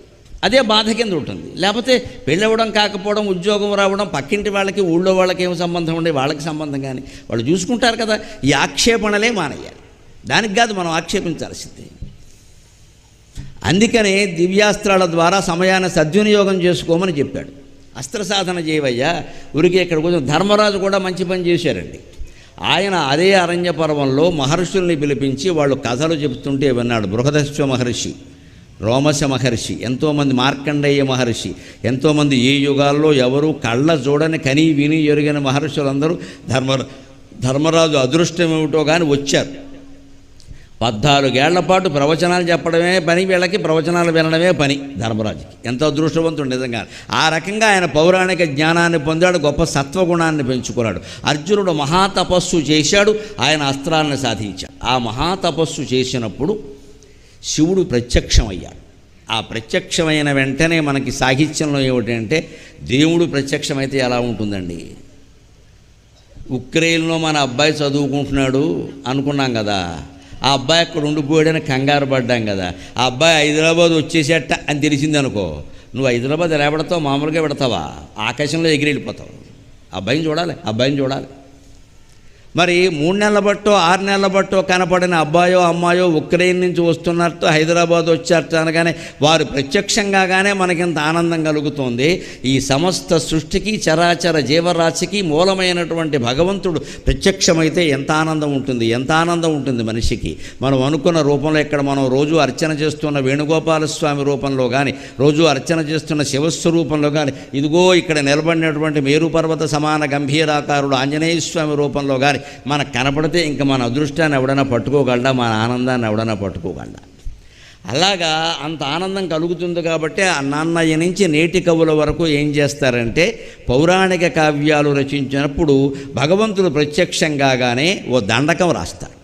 అదే బాధ కింద ఉంటుంది. లేకపోతే పెళ్ళవడం కాకపోవడం, ఉద్యోగం రావడం, పక్కింటి వాళ్ళకి ఊళ్ళో వాళ్ళకి ఏం సంబంధం ఉండే, వాళ్ళకి సంబంధం కానీ వాళ్ళు చూసుకుంటారు కదా. ఈ ఆక్షేపణలే మానేయాలి. దానికి కాదు మనం ఆక్షేపించాల్సింది. అందుకనే దివ్యాస్త్రాల ద్వారా సమయాన్ని సద్వినియోగం చేసుకోమని చెప్పాడు. అస్త్ర సాధన చేయవయ్యా, ఉరికి ఇక్కడ కొంచెం ధర్మరాజు కూడా మంచి పని చేశారండి. ఆయన అదే అరణ్య పర్వంలో మహర్షుల్ని పిలిపించి వాళ్ళు కథలు చెబుతుంటే విన్నాడు. బృహదశ్వ మహర్షి, రోమశ మహర్షి, ఎంతోమంది మార్కండేయ మహర్షి, ఎంతోమంది ఏ యుగాల్లో ఎవరు కళ్ళ చూడని కని విని ఎరుగని మహర్షులందరూ ధర్మరాజు అదృష్టం ఏమిటో కానీ వచ్చారు. 14 ఏళ్ల పాటు ప్రవచనాలు చెప్పడమే పని, వీళ్ళకి ప్రవచనాలు వినడమే పని ధర్మరాజుకి. ఎంతో అదృష్టవంతుడు నిజంగా. ఆ రకంగా ఆయన పౌరాణిక జ్ఞానాన్ని పొందాడు, గొప్ప సత్వగుణాన్ని పెంచుకున్నాడు. అర్జునుడు మహాతపస్సు చేశాడు, ఆయన అస్త్రాలను సాధించాడు. ఆ మహాతపస్సు చేసినప్పుడు శివుడు ప్రత్యక్షమయ్యాడు. ఆ ప్రత్యక్షమైన వెంటనే మనకి సాహిత్యంలో ఏమిటంటే, దేవుడు ప్రత్యక్షమైతే ఎలా ఉంటుందండి? ఉక్రెయిన్లో మన అబ్బాయి చదువుకుంటున్నాడు అనుకున్నాం కదా, ఆ అబ్బాయి అక్కడ ఉండిపోయాడని కంగారు పడ్డాం కదా. ఆ అబ్బాయి హైదరాబాద్ వచ్చేసేట అని తెలిసింది అనుకో, నువ్వు హైదరాబాద్ ఎలా పెడతావు? మామూలుగా పెడతావా? ఆకాశంలో ఎగిరి వెళ్ళిపోతావు. అబ్బాయిని చూడాలి. మరి 3 నెలల బట్టో 6 నెలల బట్టో కనపడిన అబ్బాయో అమ్మాయో ఉక్రెయిన్ నుంచి వస్తున్నట్టు హైదరాబాద్ వచ్చారట అనగానే వారు ప్రత్యక్షంగానే మనకింత ఆనందం కలుగుతోంది. ఈ సమస్త సృష్టికి చరాచర జీవరాశికి మూలమైనటువంటి భగవంతుడు ప్రత్యక్షమైతే ఎంత ఆనందం ఉంటుంది మనిషికి. మనం అనుకున్న రూపంలో ఇక్కడ మనం రోజు అర్చన చేస్తున్న వేణుగోపాలస్వామి రూపంలో కానీ, రోజు అర్చన చేస్తున్న శివస్వరూపంలో కానీ, ఇదిగో ఇక్కడ నిలబడినటువంటి మేరు పర్వత సమాన గంభీరాకారుడు ఆంజనేయ స్వామి రూపంలో కానీ మనకు కనపడితే ఇంకా మన అదృష్టాన్ని ఎవడైనా పట్టుకోగలడా? మన ఆనందాన్ని ఎవడైనా పట్టుకోగలడా? అలాగా అంత ఆనందం కలుగుతుంది. కాబట్టి ఆ నాన్నయ్య నుంచి నేటి కవుల వరకు ఏం చేస్తారంటే, పౌరాణిక కావ్యాలు రచించినప్పుడు భగవంతుడు ప్రత్యక్షంగానే ఓ దండకం రాస్తారు.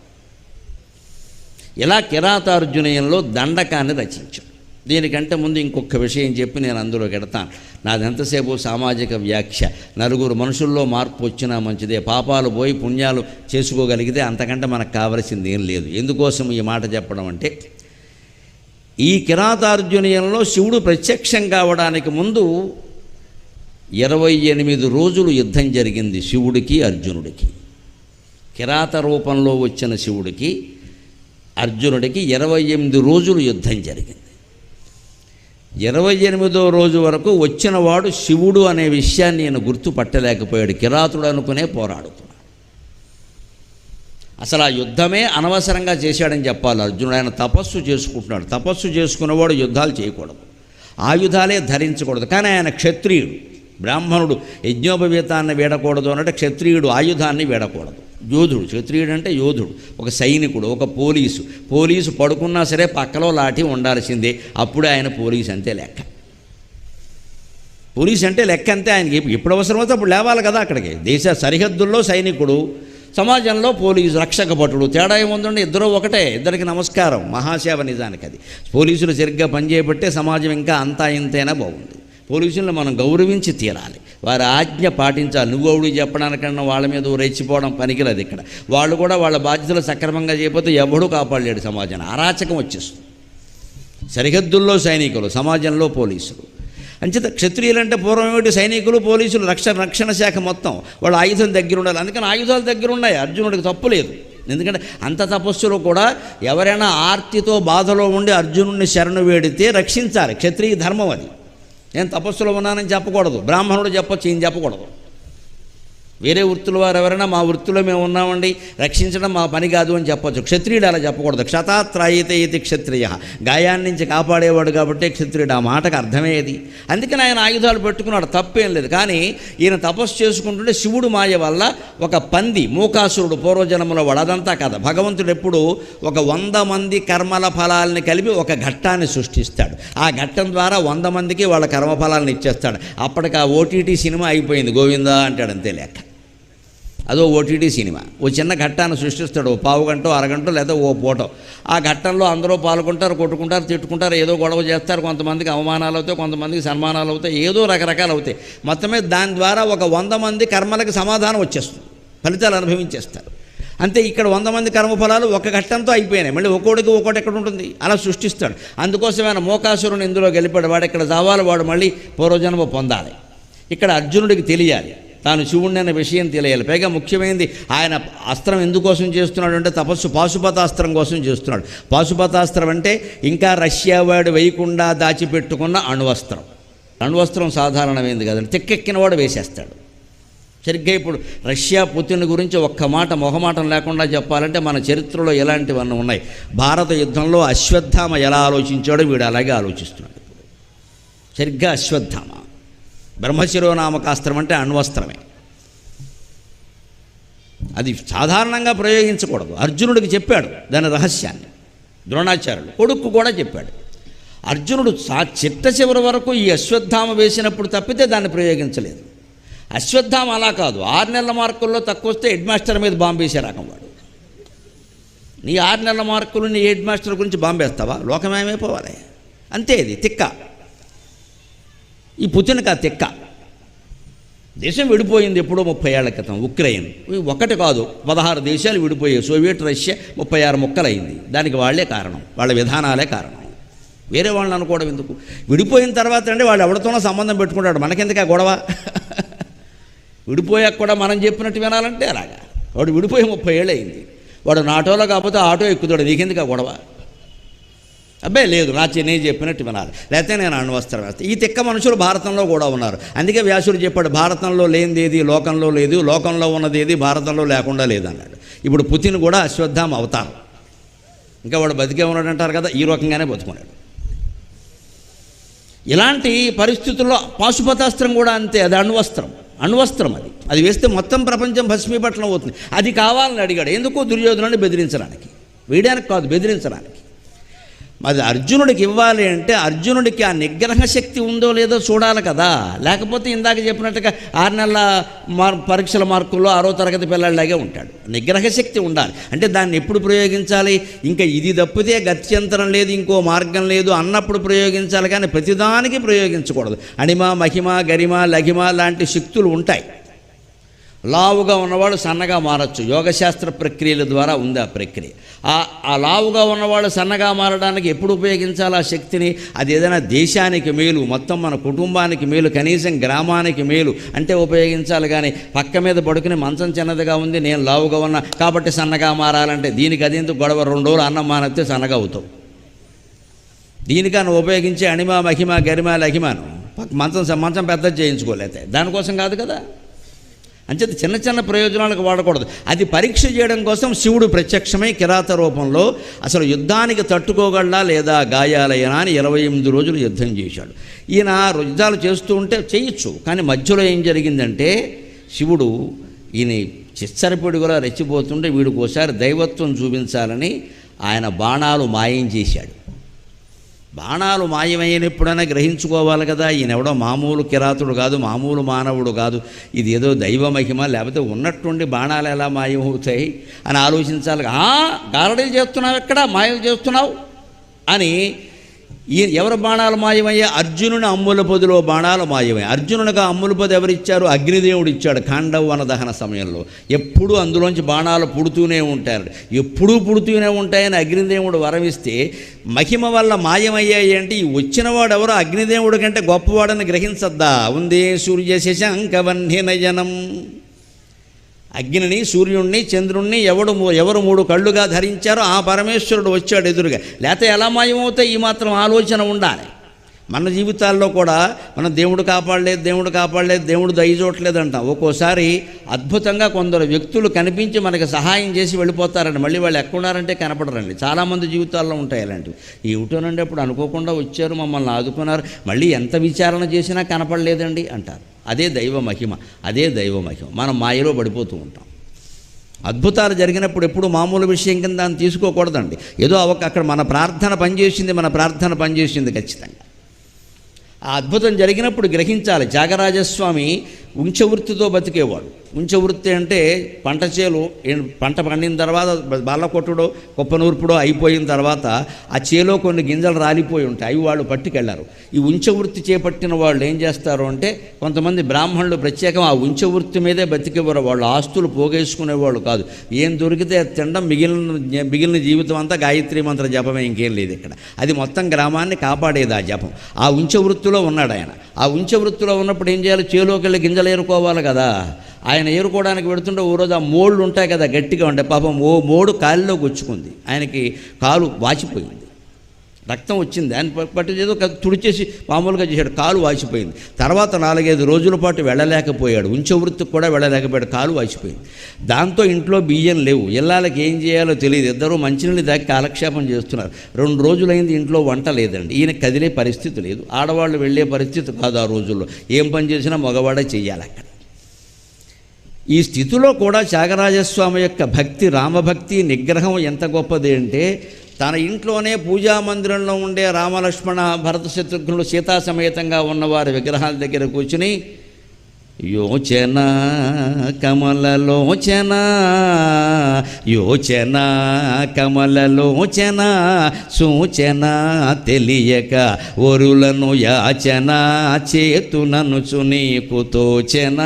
ఇలా కిరాతార్జునీయంలో దండకాన్ని రచించాం. దీనికంటే ముందు ఇంకొక విషయం చెప్పి నేను అందులోకి ఎడతాను. నాదెంతసేపు సామాజిక వ్యాఖ్య. నలుగురు మనుషుల్లో మార్పు వచ్చినా మంచిదే. పాపాలు పోయి పుణ్యాలు చేసుకోగలిగితే అంతకంటే మనకు కావలసింది ఏం లేదు. ఎందుకోసం ఈ మాట చెప్పడం అంటే, ఈ కిరాతార్జునీయంలో శివుడు ప్రత్యక్షం కావడానికి ముందు 28 రోజులు యుద్ధం జరిగింది శివుడికి అర్జునుడికి. కిరాత రూపంలో వచ్చిన శివుడికి అర్జునుడికి 28 రోజులు యుద్ధం జరిగింది. 28వ రోజు వరకు వచ్చినవాడు శివుడు అనే విషయాన్ని నేను గుర్తుపట్టలేకపోయాడు. కిరాతుడు అనుకునే పోరాడుతున్నాడు. అసలు ఆ యుద్ధమే అనవసరంగా చేశాడని చెప్పాలి అర్జునుడు. ఆయన తపస్సు చేసుకుంటున్నాడు. తపస్సు చేసుకున్నవాడు యుద్ధాలు చేయకూడదు, ఆయుధాలే ధరించకూడదు. కానీ ఆయన క్షత్రియుడు, బ్రాహ్మణుడు యజ్ఞోపవీతాన్ని వీడకూడదు అన్నట్టు క్షత్రియుడు ఆయుధాన్ని వీడకూడదు. యోధుడు, క్షత్రియుడు అంటే యోధుడు, ఒక సైనికుడు, ఒక పోలీసు పడుకున్నా సరే పక్కలో లాఠీ ఉండాల్సిందే. అప్పుడే ఆయన పోలీసు అంతే లెక్క. పోలీసు అంటే లెక్క అంతే. ఆయనకి ఎప్పుడు అవసరమైతే అప్పుడు లేవాలి కదా అక్కడికి. దేశ సరిహద్దుల్లో సైనికుడు, సమాజంలో పోలీసు రక్షక భటుడు. తేడా ఏముందండి? ఇద్దరూ ఒకటే. ఇద్దరికి నమస్కారం. మహాసేవ నిజానికి అది. పోలీసులు సరిగ్గా పనిచేయబట్టే సమాజం ఇంకా అంతా ఇంతైనా బాగుంది. పోలీసులను మనం గౌరవించి తీరాలి, వారి ఆజ్ఞ పాటించాలి. నువ్వోడు చెప్పడానికన్నా వాళ్ళ మీద రెచ్చిపోవడం పనికిరాదు. ఇక్కడ వాళ్ళు కూడా వాళ్ళ బాధ్యతలు సక్రమంగా చేయకపోతే ఎవడూ కాపాడలేడు. సమాజాన్ని అరాచకం వచ్చేస్తుంది. సరిహద్దుల్లో సైనికులు, సమాజంలో పోలీసులు. అంచేత క్షత్రియులంటే పూర్వం ఏమిటి? సైనికులు, పోలీసులు, రక్షణ శాఖ మొత్తం వాళ్ళు ఆయుధం దగ్గర ఉండాలి. అందుకని ఆయుధాలు దగ్గర ఉన్నాయి. అర్జునుడికి తప్పు లేదు. ఎందుకంటే అంత తపస్సులో కూడా ఎవరైనా ఆర్తితో బాధలో ఉండి అర్జునుడిని శరణు వేడితే రక్షించాలి. క్షత్రియ ధర్మం అది. నేను తపస్సులో ఉన్నానని చెప్పకూడదు. బ్రాహ్మణుడు చెప్పొచ్చు, ఈయన చెప్పకూడదు. వేరే వృత్తుల వారు ఎవరైనా మా వృత్తిలో మేము ఉన్నామండి, రక్షించడం మా పని కాదు అని చెప్పొచ్చు. క్షత్రియుడు అలా చెప్పకూడదు. క్షతాత్రాయితే ఇది క్షత్రియ, గాయాన్ని నుంచి కాపాడేవాడు కాబట్టి క్షత్రియుడు. ఆ మాటకు అర్థమయ్యేది. అందుకని ఆయన ఆయుధాలు పెట్టుకున్నాడు, తప్పేం లేదు. కానీ ఈయన తపస్సు చేసుకుంటుంటే శివుడు మాయ వల్ల ఒక పంది, మూకాసురుడు పూర్వజన్మలో వాడు, అదంతా కదా. భగవంతుడు ఎప్పుడు ఒక 100 మంది కర్మల ఫలాల్ని కలిపి ఒక ఘట్టాన్ని సృష్టిస్తాడు. ఆ ఘట్టం ద్వారా 100 మందికి వాళ్ళ కర్మఫలాలను ఇచ్చేస్తాడు. అప్పటికి ఆ ఓటీటీ సినిమా అయిపోయింది, గోవిందా అంటాడు, అంతే లెక్క. అదో ఓటీటీ సినిమా. ఓ చిన్న ఘట్టాన్ని సృష్టిస్తాడు, 1/4 గంట, అరగంట లేదా ఓ పూట. ఆ ఘట్టంలో అందరూ పాల్గొంటారు, కొట్టుకుంటారు, తిట్టుకుంటారు, ఏదో గొడవ చేస్తారు. కొంతమందికి అవమానాలు అవుతాయి, కొంతమందికి సన్మానాలు అవుతాయి, ఏదో రకరకాలు అవుతాయి. మొత్తమే దాని ద్వారా ఒక 100 మంది కర్మలకి సమాధానం వచ్చేస్తుంది, ఫలితాలు అనుభవించేస్తారు. అంతే. ఇక్కడ 100 మంది కర్మఫలాలు ఒక ఘట్టంతో అయిపోయినాయి. మళ్ళీ ఒక్కోడికి ఒక్కోటి ఎక్కడ ఉంటుంది, అలా సృష్టిస్తాడు. అందుకోసమైన మోకాసురుని ఇందులో గెలిపాడు. వాడు ఇక్కడ చావాలి, వాడు మళ్ళీ పూర్వజన్మ పొందాలి. ఇక్కడ అర్జునుడికి తెలియాలి, తాను శివుణ్ణి అనే విషయం తెలియాలి. పైగా ముఖ్యమైనది, ఆయన అస్త్రం ఎందుకోసం చేస్తున్నాడు అంటే తపస్సు పాశుపతాస్త్రం కోసం చేస్తున్నాడు. పాశుపతాస్త్రం అంటే ఇంకా రష్యా వాడు వేయకుండా దాచిపెట్టుకున్న అణువస్త్రం. అణువస్త్రం సాధారణమైంది కదండి, తెక్కెక్కిన వాడు వేసేస్తాడు. సరిగ్గా ఇప్పుడు రష్యా పుతిన్ గురించి ఒక్క మాట మొహమాటం లేకుండా చెప్పాలంటే మన చరిత్రలో ఎలాంటివన్నీ ఉన్నాయి. భారత యుద్ధంలో అశ్వత్థామ ఎలా ఆలోచించాడో వీడు అలాగే ఆలోచిస్తున్నాడు. సరిగ్గా అశ్వత్థామ బ్రహ్మశిరోనామకాస్త్రం అంటే అణ్వస్త్రమే. అది సాధారణంగా ప్రయోగించకూడదు. అర్జునుడికి చెప్పాడు దాని రహస్యాన్ని, ద్రోణాచార్యుడు కొడుకు కూడా చెప్పాడు. అర్జునుడు చిట్ట చివరి వరకు ఈ అశ్వత్థామ వేసినప్పుడు తప్పితే దాన్ని ప్రయోగించలేదు. అశ్వత్థామ అలా కాదు, 6 నెలల మార్కుల్లో తక్కువ వస్తే హెడ్ మాస్టర్ మీద బాంబేసే రకం వాడు. నీ 6 నెలల మార్కులు నీ హెడ్ మాస్టర్ గురించి బాంబేస్తావా? లోకమేమైపోవాలి. అంతే. ఇది తిక్క. ఈ పుతిన్కి ఆ తిక్క. దేశం విడిపోయింది ఎప్పుడో 30 ఏళ్ల క్రితం. ఉక్రెయిన్ ఒకటి కాదు 16 దేశాలు విడిపోయాయి. Soviet Russia 36 ముక్కలైంది. దానికి వాళ్లే కారణం, వాళ్ళ విధానాలే కారణం. వేరే వాళ్ళని అనుకోవడం ఎందుకు? విడిపోయిన తర్వాత అంటే వాళ్ళు ఎవరితోనో సంబంధం పెట్టుకుంటాడు, మనకెందుకు ఆ గొడవ? విడిపోయాక కూడా మనం చెప్పినట్టు వినాలంటే అలాగా. వాడు విడిపోయి 30 ఏళ్ళు అయింది, వాడు నాటోలో కాకపోతే ఆటో ఎక్కుతాడు, నీకెందుకు ఆ గొడవ? అబ్బాయి లేదు, నేను చెప్పినట్టు వినాలి, లేకపోతే నేను అణ్వస్త్రం వేస్తాను. ఈ తిక్క మనుషులు భారతంలో కూడా ఉన్నారు. అందుకే వ్యాసుడు చెప్పాడు, భారతంలో లేనిదేది లోకంలో లేదు, లోకంలో ఉన్నదేది భారతంలో లేకుండా లేదన్నాడు. ఇప్పుడు పుతిన్ కూడా అశ్వత్థామ అవతారం. ఇంకా వాడు బతికే ఉన్నాడు అంటారు కదా, ఈ రకంగానే బతుకున్నాడు. ఇలాంటి పరిస్థితుల్లో పాశుపతాస్త్రం కూడా అంతే. అది అణ్వస్త్రం. అది వేస్తే మొత్తం ప్రపంచం భస్మీపట్నం అవుతుంది. అది కావాలని అడిగాడు. ఎందుకు? దుర్యోధనుడిని బెదిరించడానికి, వేయడానికి కాదు, బెదిరించడానికి. మరి అర్జునుడికి ఇవ్వాలి అంటే అర్జునుడికి ఆ నిగ్రహ శక్తి ఉందో లేదో చూడాలి కదా. లేకపోతే ఇందాక చెప్పినట్టుగా 6 నెలల పరీక్షల మార్కుల్లో 6వ తరగతి పిల్లలాగే ఉంటాడు. నిగ్రహ శక్తి ఉండాలి. అంటే దాన్ని ఎప్పుడు ప్రయోగించాలి? ఇంకా ఇది తప్పితే గత్యంతరం లేదు, ఇంకో మార్గం లేదు అన్నప్పుడు ప్రయోగించాలి, కానీ ప్రతిదానికి ప్రయోగించకూడదు. అణిమ, మహిమ, గరిమ, లఘిమ లాంటి శక్తులు ఉంటాయి. లావుగా ఉన్నవాడు సన్నగా మారచ్చు, యోగశాస్త్ర ప్రక్రియల ద్వారా ఉంది ఆ ప్రక్రియ. ఆ లావుగా ఉన్నవాడు సన్నగా మారడానికి ఎప్పుడు ఉపయోగించాలి ఆ శక్తిని? అది ఏదైనా దేశానికి మేలు, మొత్తం మన కుటుంబానికి మేలు, కనీసం గ్రామానికి మేలు అంటే ఉపయోగించాలి. కానీ పక్క మీద పడుకుని మంచం చిన్నదిగా ఉంది, నేను లావుగా ఉన్నా కాబట్టి సన్నగా మారాలంటే దీనికి అది ఎందుకు గొడవ? 2 రోజులు అన్నం మానేస్తే సన్నగా అవుతావు. దీనికన్నా ఉపయోగించే అణిమ, మహిమ, గరిమ, లఘిమను మంచం పెద్దది చేయించుకోలేతే దానికోసం కాదు కదా. అంచేత చిన్న చిన్న ప్రయోజనాలకు వాడకూడదు. అది పరీక్ష చేయడం కోసం శివుడు ప్రత్యక్షమై కిరాత రూపంలో అసలు యుద్ధానికి తట్టుకోగలడా లేదా గాయాలైనా అని 28 రోజులు యుద్ధం చేశాడు. ఈయన యుద్ధాలు చేస్తూ ఉంటే చేయొచ్చు, కానీ మధ్యలో ఏం జరిగిందంటే శివుడు ఈయన చిచ్చరపిడుగులా రెచ్చిపోతుంటే వీడికి ఒకసారి దైవత్వం చూపించాలని ఆయన బాణాలు మాయం చేశాడు. బాణాలు మాయమైనప్పుడైనా గ్రహించుకోవాలి కదా, ఈయన ఎవడో మామూలు కిరాతుడు కాదు, మామూలు మానవుడు కాదు, ఇది ఏదో దైవ మహిమ, లేకపోతే ఉన్నట్టుండి బాణాలు ఎలా మాయమవుతాయి అని ఆలోచించాలి. గారడీలు చేస్తున్నావు, ఎక్కడ మాయలు చేస్తున్నావు అని. ఎవరు బాణాలు మాయమయ్యా? అర్జునుని అమ్ముల పొదిలో బాణాలు మాయమయ్యాయి. అర్జునునిగా అమ్ముల పొది ఎవరిచ్చారు? అగ్నిదేవుడు ఇచ్చాడు. ఖాండవ దహన సమయంలో ఎప్పుడూ అందులోంచి బాణాలు పుడుతూనే ఉంటారు, ఎప్పుడూ పుడుతూనే ఉంటాయని అగ్నిదేవుడు వరమిస్తే మహిమ వల్ల మాయమయ్యాయి. అంటే ఈ వచ్చినవాడు ఎవరో అగ్నిదేవుడి కంటే గొప్పవాడని గ్రహించద్దా? ఉందే సూర్య శశాంకవన్య నయనం. అగ్నిని, సూర్యుణ్ణి, చంద్రుణ్ణి ఎవరు 3 కళ్ళుగా ధరించారో ఆ పరమేశ్వరుడు వచ్చాడు ఎదురుగా. లేకపోతే ఎలా మాయమవుతాయి? ఈ మాత్రం ఆలోచన ఉండాలి. మన జీవితాల్లో కూడా మనం దేవుడు కాపాడలేదు, దేవుడు దయ చూడలేదు అంటాం. ఒక్కోసారి అద్భుతంగా కొందరు వ్యక్తులు కనిపించి మనకి సహాయం చేసి వెళ్ళిపోతారండి. మళ్ళీ వాళ్ళు ఎక్కడున్నారంటే కనపడరండి. చాలామంది జీవితాల్లో ఉంటాయి అలాంటివి. ఏమిటోనండి అప్పుడు అనుకోకుండా వచ్చారు, మమ్మల్ని ఆదుకున్నారు, మళ్ళీ ఎంత విచారణ చేసినా కనపడలేదండి అంటారు. అదే దైవ మహిమ. మనం మాయలో పడిపోతూ ఉంటాం. అద్భుతాలు జరిగినప్పుడు ఎప్పుడు మామూలు విషయం కింద దాన్ని తీసుకోకూడదండి. ఏదో అక్కడ మన ప్రార్థన పనిచేసింది ఖచ్చితంగా. ఆ అద్భుతం జరిగినప్పుడు గ్రహించాలి. త్యాగరాజస్వామి ఉంచవృత్తితో బతికేవాడు. ఉంచవృత్తి అంటే పంట చేలు పంట పండిన తర్వాత బల్ల కొట్టుడో కుప్పనూర్పుడో అయిపోయిన తర్వాత ఆ చేలో కొన్ని గింజలు రాలిపోయి ఉంటాయి, అవి వాళ్ళు పట్టుకెళ్లారు. ఈ ఉంచవృత్తి చేపట్టిన వాళ్ళు ఏం చేస్తారు అంటే కొంతమంది బ్రాహ్మణులు ప్రత్యేకం ఆ ఉంచవృత్తి మీదే బతికేవారు. వాళ్ళు ఆస్తులు పోగేసుకునేవాళ్ళు కాదు. ఏం దొరికితే అది తినడం, మిగిలిన జీవితం అంతా గాయత్రి మంత్ర జపమే, ఇంకేం లేదు ఇక్కడ. అది మొత్తం గ్రామాన్ని కాపాడేది ఆ జపం. ఆ ఉంచవృత్తిలో ఉన్నాడు ఆయన. ఆ ఉంచవృత్తిలో ఉన్నప్పుడు ఏం చేయాలి, చేలోకి వెళ్ళి గింజలు ఏరుకోవాలి కదా. ఆయన ఏరుకోవడానికి పెడుతుంటే ఓ రోజు ఆ మోళ్ళు ఉంటాయి కదా గట్టిగా ఉంటే, పాపం ఓ మోడు కాలులో గుచ్చుకుంది, ఆయనకి కాలు వాచిపోయింది, రక్తం వచ్చింది. ఆయన పట్టు ఏదో తుడిచేసి మామూలుగా చేశాడు, కాలు వాచిపోయింది. తర్వాత 4-5 రోజుల పాటు వెళ్ళలేకపోయాడు, ఉంచవృత్తికి కూడా వెళ్ళలేకపోయాడు, కాలు వాచిపోయింది. దాంతో ఇంట్లో బియ్యం లేవు, ఇళ్ళకి ఏం చేయాలో తెలియదు. ఇద్దరూ మంచినీళ్ళు దాకా కాలక్షేపం చేస్తున్నారు. 2 రోజులైంది, ఇంట్లో వంట లేదండి. ఈయన కదిలే పరిస్థితి లేదు, ఆడవాళ్ళు వెళ్ళే పరిస్థితి కాదు ఆ రోజుల్లో. ఏం పని చేసినా మగవాడే చెయ్యాలి అక్కడ. ఈ స్థితిలో కూడా త్యాగరాజస్వామి యొక్క భక్తి, రామభక్తి నిగ్రహం ఎంత గొప్పది అంటే, తన ఇంట్లోనే పూజామందిరంలో ఉండే రామలక్ష్మణ భరత శత్రుఘ్నులు సీతా సమేతంగా ఉన్నవారి విగ్రహాల దగ్గర కూర్చుని యోచన కమలలోచన యోచన కమలలోచన సూచన తెలియక ఒరులను యాచన చేతుననుచు నీకు తోచన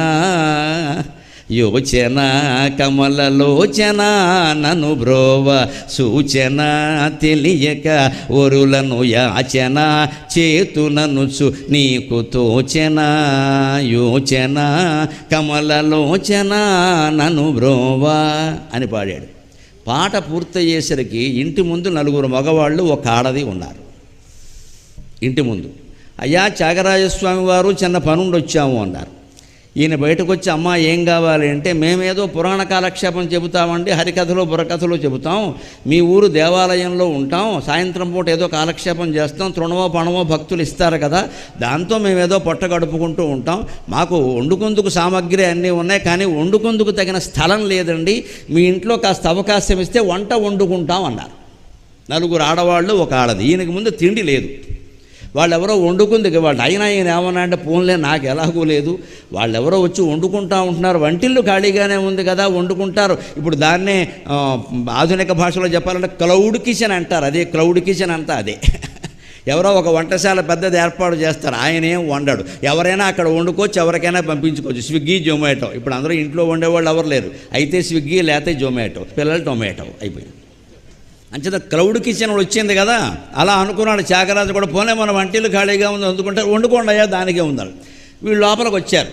యోచన కమలలోచన నను బ్రోవ సూచన తెలియక ఒరులను యాచన చేతుననుచు నీకు తోచన యోచన కమలలోచన నను బ్రోవ అని పాడాడు. పాట పూర్తయ్యేసరికి ఇంటి ముందు 4 మగవాళ్ళు, ఒక ఆడది ఉన్నారు. ఇంటి ముందు, అయ్యా త్యాగరాజస్వామి వారు చిన్న పనుండి వచ్చాము అన్నారు. ఈయన బయటకు వచ్చి, అమ్మ ఏం కావాలి అంటే, మేమేదో పురాణ కాలక్షేపం చెబుతామండి, హరికథలు బుర్రకథలు చెబుతాం, మీ ఊరు దేవాలయంలో ఉంటాం, సాయంత్రం పూట ఏదో కాలక్షేపం చేస్తాం, తృణమో పణమో భక్తులు ఇస్తారు కదా, దాంతో మేమేదో పొట్ట గడుపుకుంటూ ఉంటాం, మాకు వండుకుందుకు సామగ్రి అన్నీ ఉన్నాయి, కానీ వండుకుందుకు తగిన స్థలం లేదండి, మీ ఇంట్లో కాస్త అవకాశం ఇస్తే వంట వండుకుంటాం అన్నారు. 4 ఆడవాళ్ళు, ఒక ఆడది. ఈయనకి ముందు తిండి లేదు, వాళ్ళెవరో వండుకుంది. వాళ్ళు అయినా ఈయన ఏమన్నా అంటే, పోన్లే నాకు ఎలాగూ లేదు, వాళ్ళెవరో వచ్చి వండుకుంటా ఉంటున్నారు, వంటిల్లు ఖాళీగానే ఉంది కదా, వండుకుంటారు. ఇప్పుడు దాన్నే ఆధునిక భాషలో చెప్పాలంటే క్లౌడ్ కిచెన్ అంటారు. అదే క్లౌడ్ కిచెన్ అంతా అదే. ఎవరో ఒక వంటశాల పెద్దది ఏర్పాటు చేస్తారు, ఆయన ఏం వండాడు, ఎవరైనా అక్కడ వండుకోవచ్చు, ఎవరికైనా పంపించుకోవచ్చు. స్విగ్గీ, జొమాటో. ఇప్పుడు అందరూ ఇంట్లో వండేవాళ్ళు ఎవరు లేరు, అయితే స్విగ్గీ లేకపోతే జొమాటో, పిల్లలు టొమాటో అయిపోయింది. అంచేత క్లౌడ్ కిచెన్ వచ్చింది కదా, అలా అనుకున్నాడు త్యాగరాజు కూడా. పోనే మన వంటిల్లు ఖాళీగా ఉంది, అందుకుంటే వండుకోండి అయ్యా, దానికే ఉండాలి. వీళ్ళు లోపలికి వచ్చారు,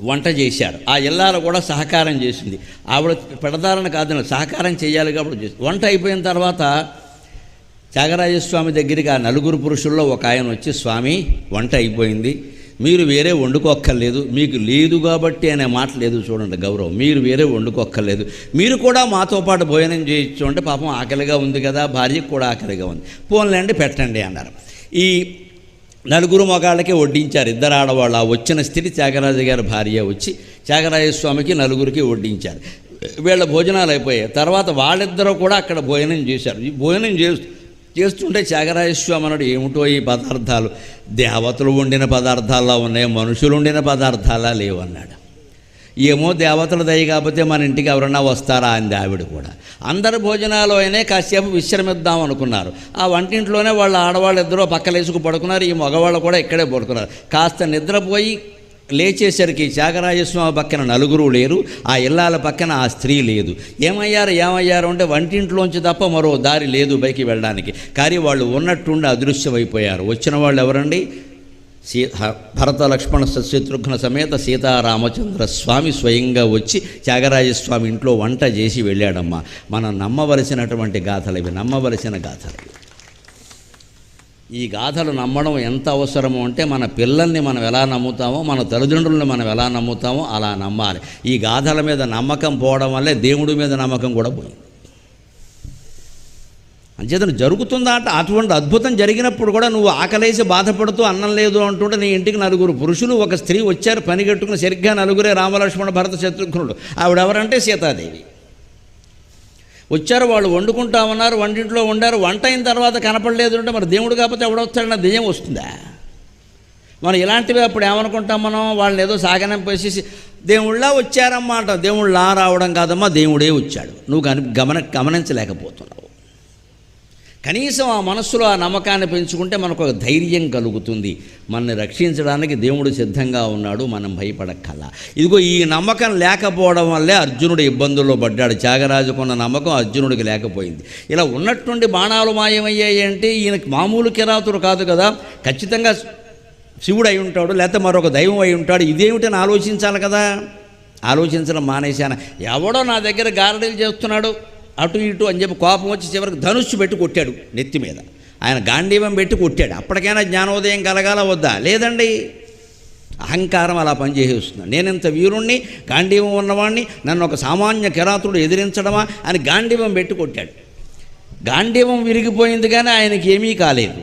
వంట చేశారు. ఆ ఇల్లాలు కూడా సహకారం చేసింది. ఆవిడ పెడతారని కాదు, సహకారం చేయాలి కాబట్టి చేసి. వంట అయిపోయిన తర్వాత త్యాగరాజస్వామి దగ్గరికి ఆ 4 పురుషుల్లో ఒక ఆయన వచ్చి, స్వామి వంట అయిపోయింది, మీరు వేరే వండుకోక్కర్లేదు, మీకు లేదు కాబట్టి అనే మాట లేదు, చూడండి గౌరవం, మీరు వేరే వండుకోక్కర్లేదు, మీరు కూడా మాతో పాటు భోజనం చేయొచ్చు అంటే, పాపం ఆకలిగా ఉంది కదా, భార్యకు కూడా ఆకలిగా ఉంది, పోన్లేండి పెట్టండి అన్నారు. ఈ 4 మగాళ్ళకే వడ్డించారు, 2 ఆడవాళ్ళు. ఆ వచ్చిన స్థితి త్యాగరాజు గారి భార్య వచ్చి త్యాగరాజస్వామికి 4కి వడ్డించారు. వీళ్ళ భోజనాలు అయిపోయాయి. తర్వాత వాళ్ళిద్దరూ కూడా అక్కడ భోజనం చేశారు. ఈ భోజనం చేస్తుంటే త్యాగరాజస్వామి అన్నాడు, ఏమిటో ఈ పదార్థాలు, దేవతలు వండిన పదార్థాల్లో ఉన్నాయి, మనుషులు వండిన పదార్థాలా లేవన్నాడు. ఏమో దేవతల దయ కాకపోతే మన ఇంటికి ఎవరన్నా వస్తారా అంది ఆవిడ కూడా. అందరి భోజనాలు అయినా కాసేపు విశ్రమిద్దాం అనుకున్నారు. ఆ వంటింట్లోనే వాళ్ళ ఆడవాళ్ళు ఇద్దరూ పక్కలేసుకు పడుకున్నారు, ఈ మగవాళ్ళు కూడా ఇక్కడే పడుకున్నారు. కాస్త నిద్రపోయి లేచేసరికి త్యాగరాజస్వామి పక్కన 4 లేరు, ఆ ఇల్లాల పక్కన ఆ స్త్రీ లేదు. ఏమయ్యారు అంటే, వంటింట్లోంచి తప్ప మరో దారి లేదు పైకి వెళ్ళడానికి. కానీ వాళ్ళు ఉన్నట్టుండి అదృశ్యమైపోయారు. వచ్చిన వాళ్ళు ఎవరండి? భరత లక్ష్మణ శత్రుఘ్న సమేత సీతారామచంద్ర స్వామి స్వయంగా వచ్చి త్యాగరాజస్వామి ఇంట్లో వంట చేసి వెళ్ళాడమ్మా. మనం నమ్మవలసినటువంటి గాథలు ఇవి, నమ్మవలసిన గాథలు. ఈ గాథలు నమ్మడం ఎంత అవసరమో అంటే, మన పిల్లల్ని మనం ఎలా నమ్ముతామో, మన తల్లిదండ్రులను మనం ఎలా నమ్ముతామో అలా నమ్మాలి. ఈ గాథల మీద నమ్మకం పోవడం వల్లే దేవుడి మీద నమ్మకం కూడా పోయింది. అంచేతను జరుగుతుందా అంటే, అటువంటి అద్భుతం జరిగినప్పుడు కూడా నువ్వు ఆకలేసి బాధపడుతూ అన్నం లేదు అంటుంటే, నీ ఇంటికి 4 పురుషులు, ఒక స్త్రీ వచ్చారు పని కట్టుకుని. సరిగ్గా 4 రామలక్ష్మణ భరత శత్రుఘ్నుడు. ఆవిడెవరంటే సీతాదేవి. వచ్చారు, వాళ్ళు వండుకుంటామన్నారు, వంటింట్లో వండారు. వంట అయిన తర్వాత కనపడలేదు అంటే, మరి దేవుడు కాకపోతే ఎవడొస్తాడన్న దెయ్యం వస్తుందా? మనం ఇలాంటివి అప్పుడు ఏమనుకుంటాం, మనం వాళ్ళని ఏదో సాగనంపేసేసి దేవుళ్ళ వచ్చారమ్మా అంటాం. దేవుళ్ళ రావడం కాదమ్మా, దేవుడే వచ్చాడు. నువ్వు గమనించలేకపోతున్నావు. కనీసం ఆ మనస్సులో ఆ నమ్మకాన్ని పెంచుకుంటే మనకు ఒక ధైర్యం కలుగుతుంది. మనల్ని రక్షించడానికి దేవుడు సిద్ధంగా ఉన్నాడు, మనం భయపడక్కల్లా. ఇదిగో ఈ నమ్మకం లేకపోవడం వల్లే అర్జునుడు ఇబ్బందుల్లో పడ్డాడు. త్యాగరాజుకున్న నమ్మకం అర్జునుడికి లేకపోయింది. ఇలా ఉన్నట్టుండి బాణాలు మాయమయ్యాయి అంటే ఈయనకి మామూలు కిరాతుడు కాదు కదా, ఖచ్చితంగా శివుడు అయి ఉంటాడు, లేకపోతే మరొక దైవం అయి ఉంటాడు. ఇదేమిటని ఆలోచించాలి కదా. ఆలోచించడం మానేశాను. ఎవడో నా దగ్గర గారడీలు చేస్తున్నాడు అటు ఇటు అని చెప్పి కోపం వచ్చి చివరికి ధనుస్సు పెట్టి కొట్టాడు నెత్తి మీద. ఆయన గాంధీవం పెట్టి కొట్టాడు. అప్పటికైనా జ్ఞానోదయం కలగాల వద్దా? లేదండి, అహంకారం అలా పనిచేసేస్తున్నాను. నేనింత వీరుణ్ణి, గాంధీవం ఉన్నవాడిని, నన్ను ఒక సామాన్య కిరాతుడు ఎదిరించడమా అని గాంధీవం పెట్టి కొట్టాడు. గాంధీవం విరిగిపోయింది కానీ ఆయనకి ఏమీ కాలేదు.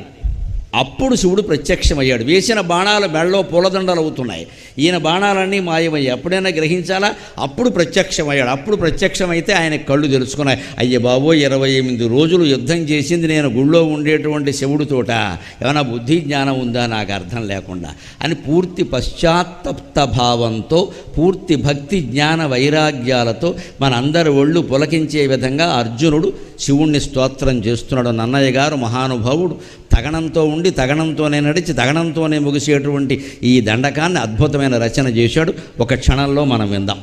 అప్పుడు శివుడు ప్రత్యక్షమయ్యాడు. వేసిన బాణాలు మెడలో పూలదండలు అవుతున్నాయి. ఈయన బాణాలన్నీ మాయమయ్యాయి. ఎప్పుడైనా గ్రహించాలా? అప్పుడు ప్రత్యక్షమయ్యాడు. అప్పుడు ప్రత్యక్షమైతే ఆయన కళ్ళు తెలుసుకున్నాయి. అయ్య బాబోయ్, 28 రోజులు యుద్ధం చేసింది నేను గుళ్ళో ఉండేటువంటి శివుడితోట, ఏమైనా బుద్ధి జ్ఞానం ఉందా నాకు అర్థం లేకుండా అని పూర్తి పశ్చాత్తప్త భావంతో, పూర్తి భక్తి జ్ఞాన వైరాగ్యాలతో మనందరి ఒళ్ళు పులకించే విధంగా అర్జునుడు శివుణ్ణి స్తోత్రం చేస్తున్నాడు. నన్నయ్య గారు మహానుభావుడు తగణంతో ఉండి తగణంతోనే నడిచి తగణంతోనే ముగిసేటువంటి ఈ దండకాన్ని అద్భుతమైన రచన చేశాడు. ఒక క్షణంలో మనం విందాం.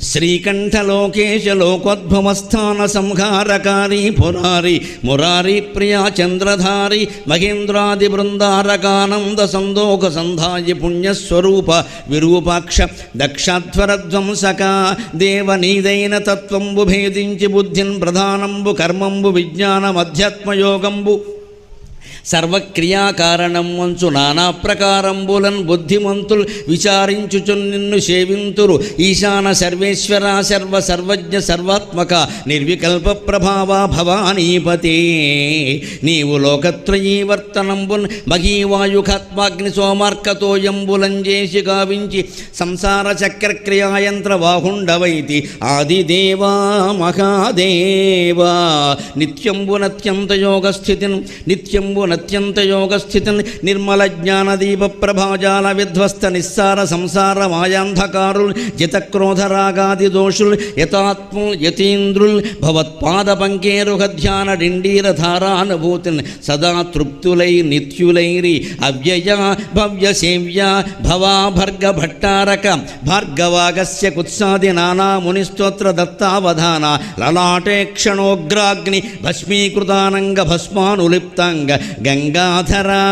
శ్రీకంఠలోకేశ లోకోద్భవస్థాన సంహారకారి పురారి మురారి ప్రియా చంద్రధారి మహేంద్రాది బృందారకానంద సందోహ సంధాయి పుణ్యస్వరూప విరూపాక్ష దక్షాధ్వరధ్వంసక దేవ నీదైన తత్వంబు భేదించి బుద్ధిన్ ప్రధానంబు కర్మంబు విజ్ఞానమధ్యాత్మయోగంబు సర్వక్రియాకారణం వంచు నానా ప్రకారంబులన్ బుద్ధిమంతులు విచారించుచున్ నిన్ను సేవింతురు. ఈశాన సర్వేశ్వర సర్వ సర్వజ్ఞ సర్వాత్మక నిర్వికల్ప ప్రభావ భవానీపతే నీవు లోకత్రయీ వర్తనంబున్ మహీవాయుఖాత్మాగ్ని సోమార్కతోయంబులంజేసి గావించి సంసార చక్రక్రియాయంత్ర వాహుండవైతి ఆదిదేవా మహాదేవా నిత్యంబునత్యంత యోగస్థితిన్ నిత్యంబు అత్యంత యోగస్థితిన్ నిర్మల జ్ఞానదీప ప్రభాజాల విధ్వస్త నిస్సార సంసార మాయాంధకారుల్ జితక్రోధరాగాది దోషుల్ యతాత్ముల్ యతీంద్రుల్ భవత్పాద పంకేరుహ ధ్యాన డిండీర ధారానుభూతిన్ సదా తృప్తులై నిత్యులైరి అవ్యయ భవ్య సేవ్య భవా భర్గ భట్టారక భార్గవాగస్య కుత్సాది నానా మునిస్తోత్ర దత్తావధాన లలాటే క్షణోగ్రాగ్ని భస్మీకృతానంగ భస్మానులిప్తాంగ గంగాధరా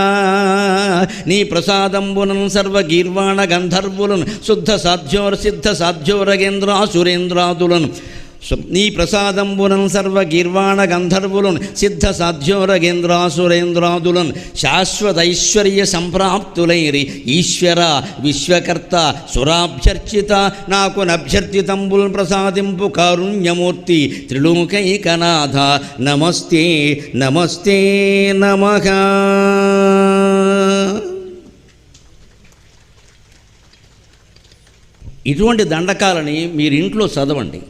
నీ ప్రసాదంబునం సర్వగీర్వాణ గంధర్వులను శుద్ధ సిద్ధ సాధ్యోరగేంద్రాసురేంద్రాదులను నీ ప్రసాదంబునం సర్వగీర్వాణ గంధర్వులను సిద్ధ సాధ్యోరగేంద్రాసురేంద్రాదులను శాశ్వతైశ్వర్య సంప్రాప్తులైరి ఈశ్వర విశ్వకర్త సురాభ్యర్చిత నాకు నభ్యర్థితంబుల్ ప్రసాదింపు కారుణ్యమూర్తి త్రిలోకైకనాథ నమస్తే నమస్తే నమః. ఇటువంటి దండకాలని మీరు ఇంట్లో చదవండి.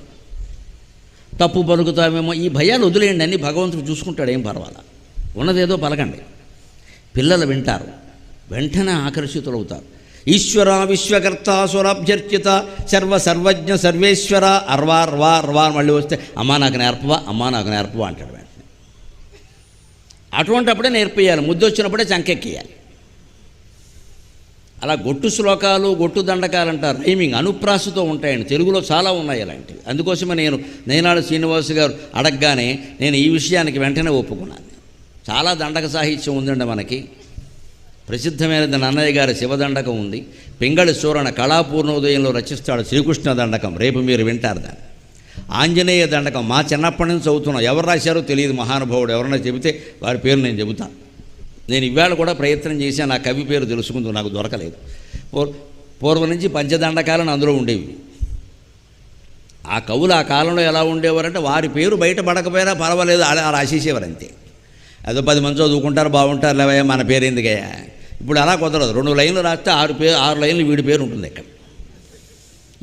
తప్పు పలుకుతామేమో ఈ భయాలు వదిలేయండి, అన్నీ భగవంతుడు చూసుకుంటాడు, ఏం పర్వాలా. ఉన్నదేదో పలకండి, పిల్లలు వింటారు, వెంటనే ఆకర్షితులవుతారు. ఈశ్వర విశ్వకర్త సురాభ్యర్చిత సర్వ సర్వజ్ఞ సర్వేశ్వర అర్వా మళ్ళీ వస్తే అమ్మా నాకు నేర్పవా అంటాడు వెంటనే. అటువంటిప్పుడే నేర్పేయాలి, ముద్దొచ్చినప్పుడే చంకెక్కియాలి. అలా గొట్టు శ్లోకాలు గొట్టు దండకాలు అంటారు, రైమింగ్ అనుప్రాసతో ఉంటాయండి. తెలుగులో చాలా ఉన్నాయి అలాంటివి. అందుకోసమే నేనాడు శ్రీనివాస్ గారు అడగగానే నేను ఈ విషయానికి వెంటనే ఒప్పుకున్నాను. చాలా దండక సాహిత్యం ఉందండి మనకి. ప్రసిద్ధమైనది నన్నయ్య గారి శివదండకం ఉంది. పింగళి సూరణ కళాపూర్ణోదయంలో రచిస్తాడు శ్రీకృష్ణ దండకం, రేపు మీరు వింటారు దాన్ని. ఆంజనేయ దండకం మా చిన్నప్పటి నుంచి చదువుతున్నాం. ఎవరు రాశారో తెలియదు, మహానుభావుడు ఎవరైనా చెబితే వారి పేరు నేను చెబుతాను. నేను ఇవాళ కూడా ప్రయత్నం చేశాను, ఆ కవి పేరు తెలుసుకుంటూ నాకు దొరకలేదు. పూర్వం నుంచి పంచదండకాలను అందులో ఉండేవి. ఆ కవులు ఆ కాలంలో ఎలా ఉండేవారంటే వారి పేరు బయట పడకపోయినా పర్వాలేదు, అలా రాసేసేవారు అంతే. అదో 10 మంది చదువుకుంటారు, బాగుంటారు, లేవయ్యా మన పేరు ఎందుకయ్యా. ఇప్పుడు అలా కుదరదు. 2 లైన్లు రాస్తే 6 లైన్లు వీడి పేరు ఉంటుంది ఇక్కడ.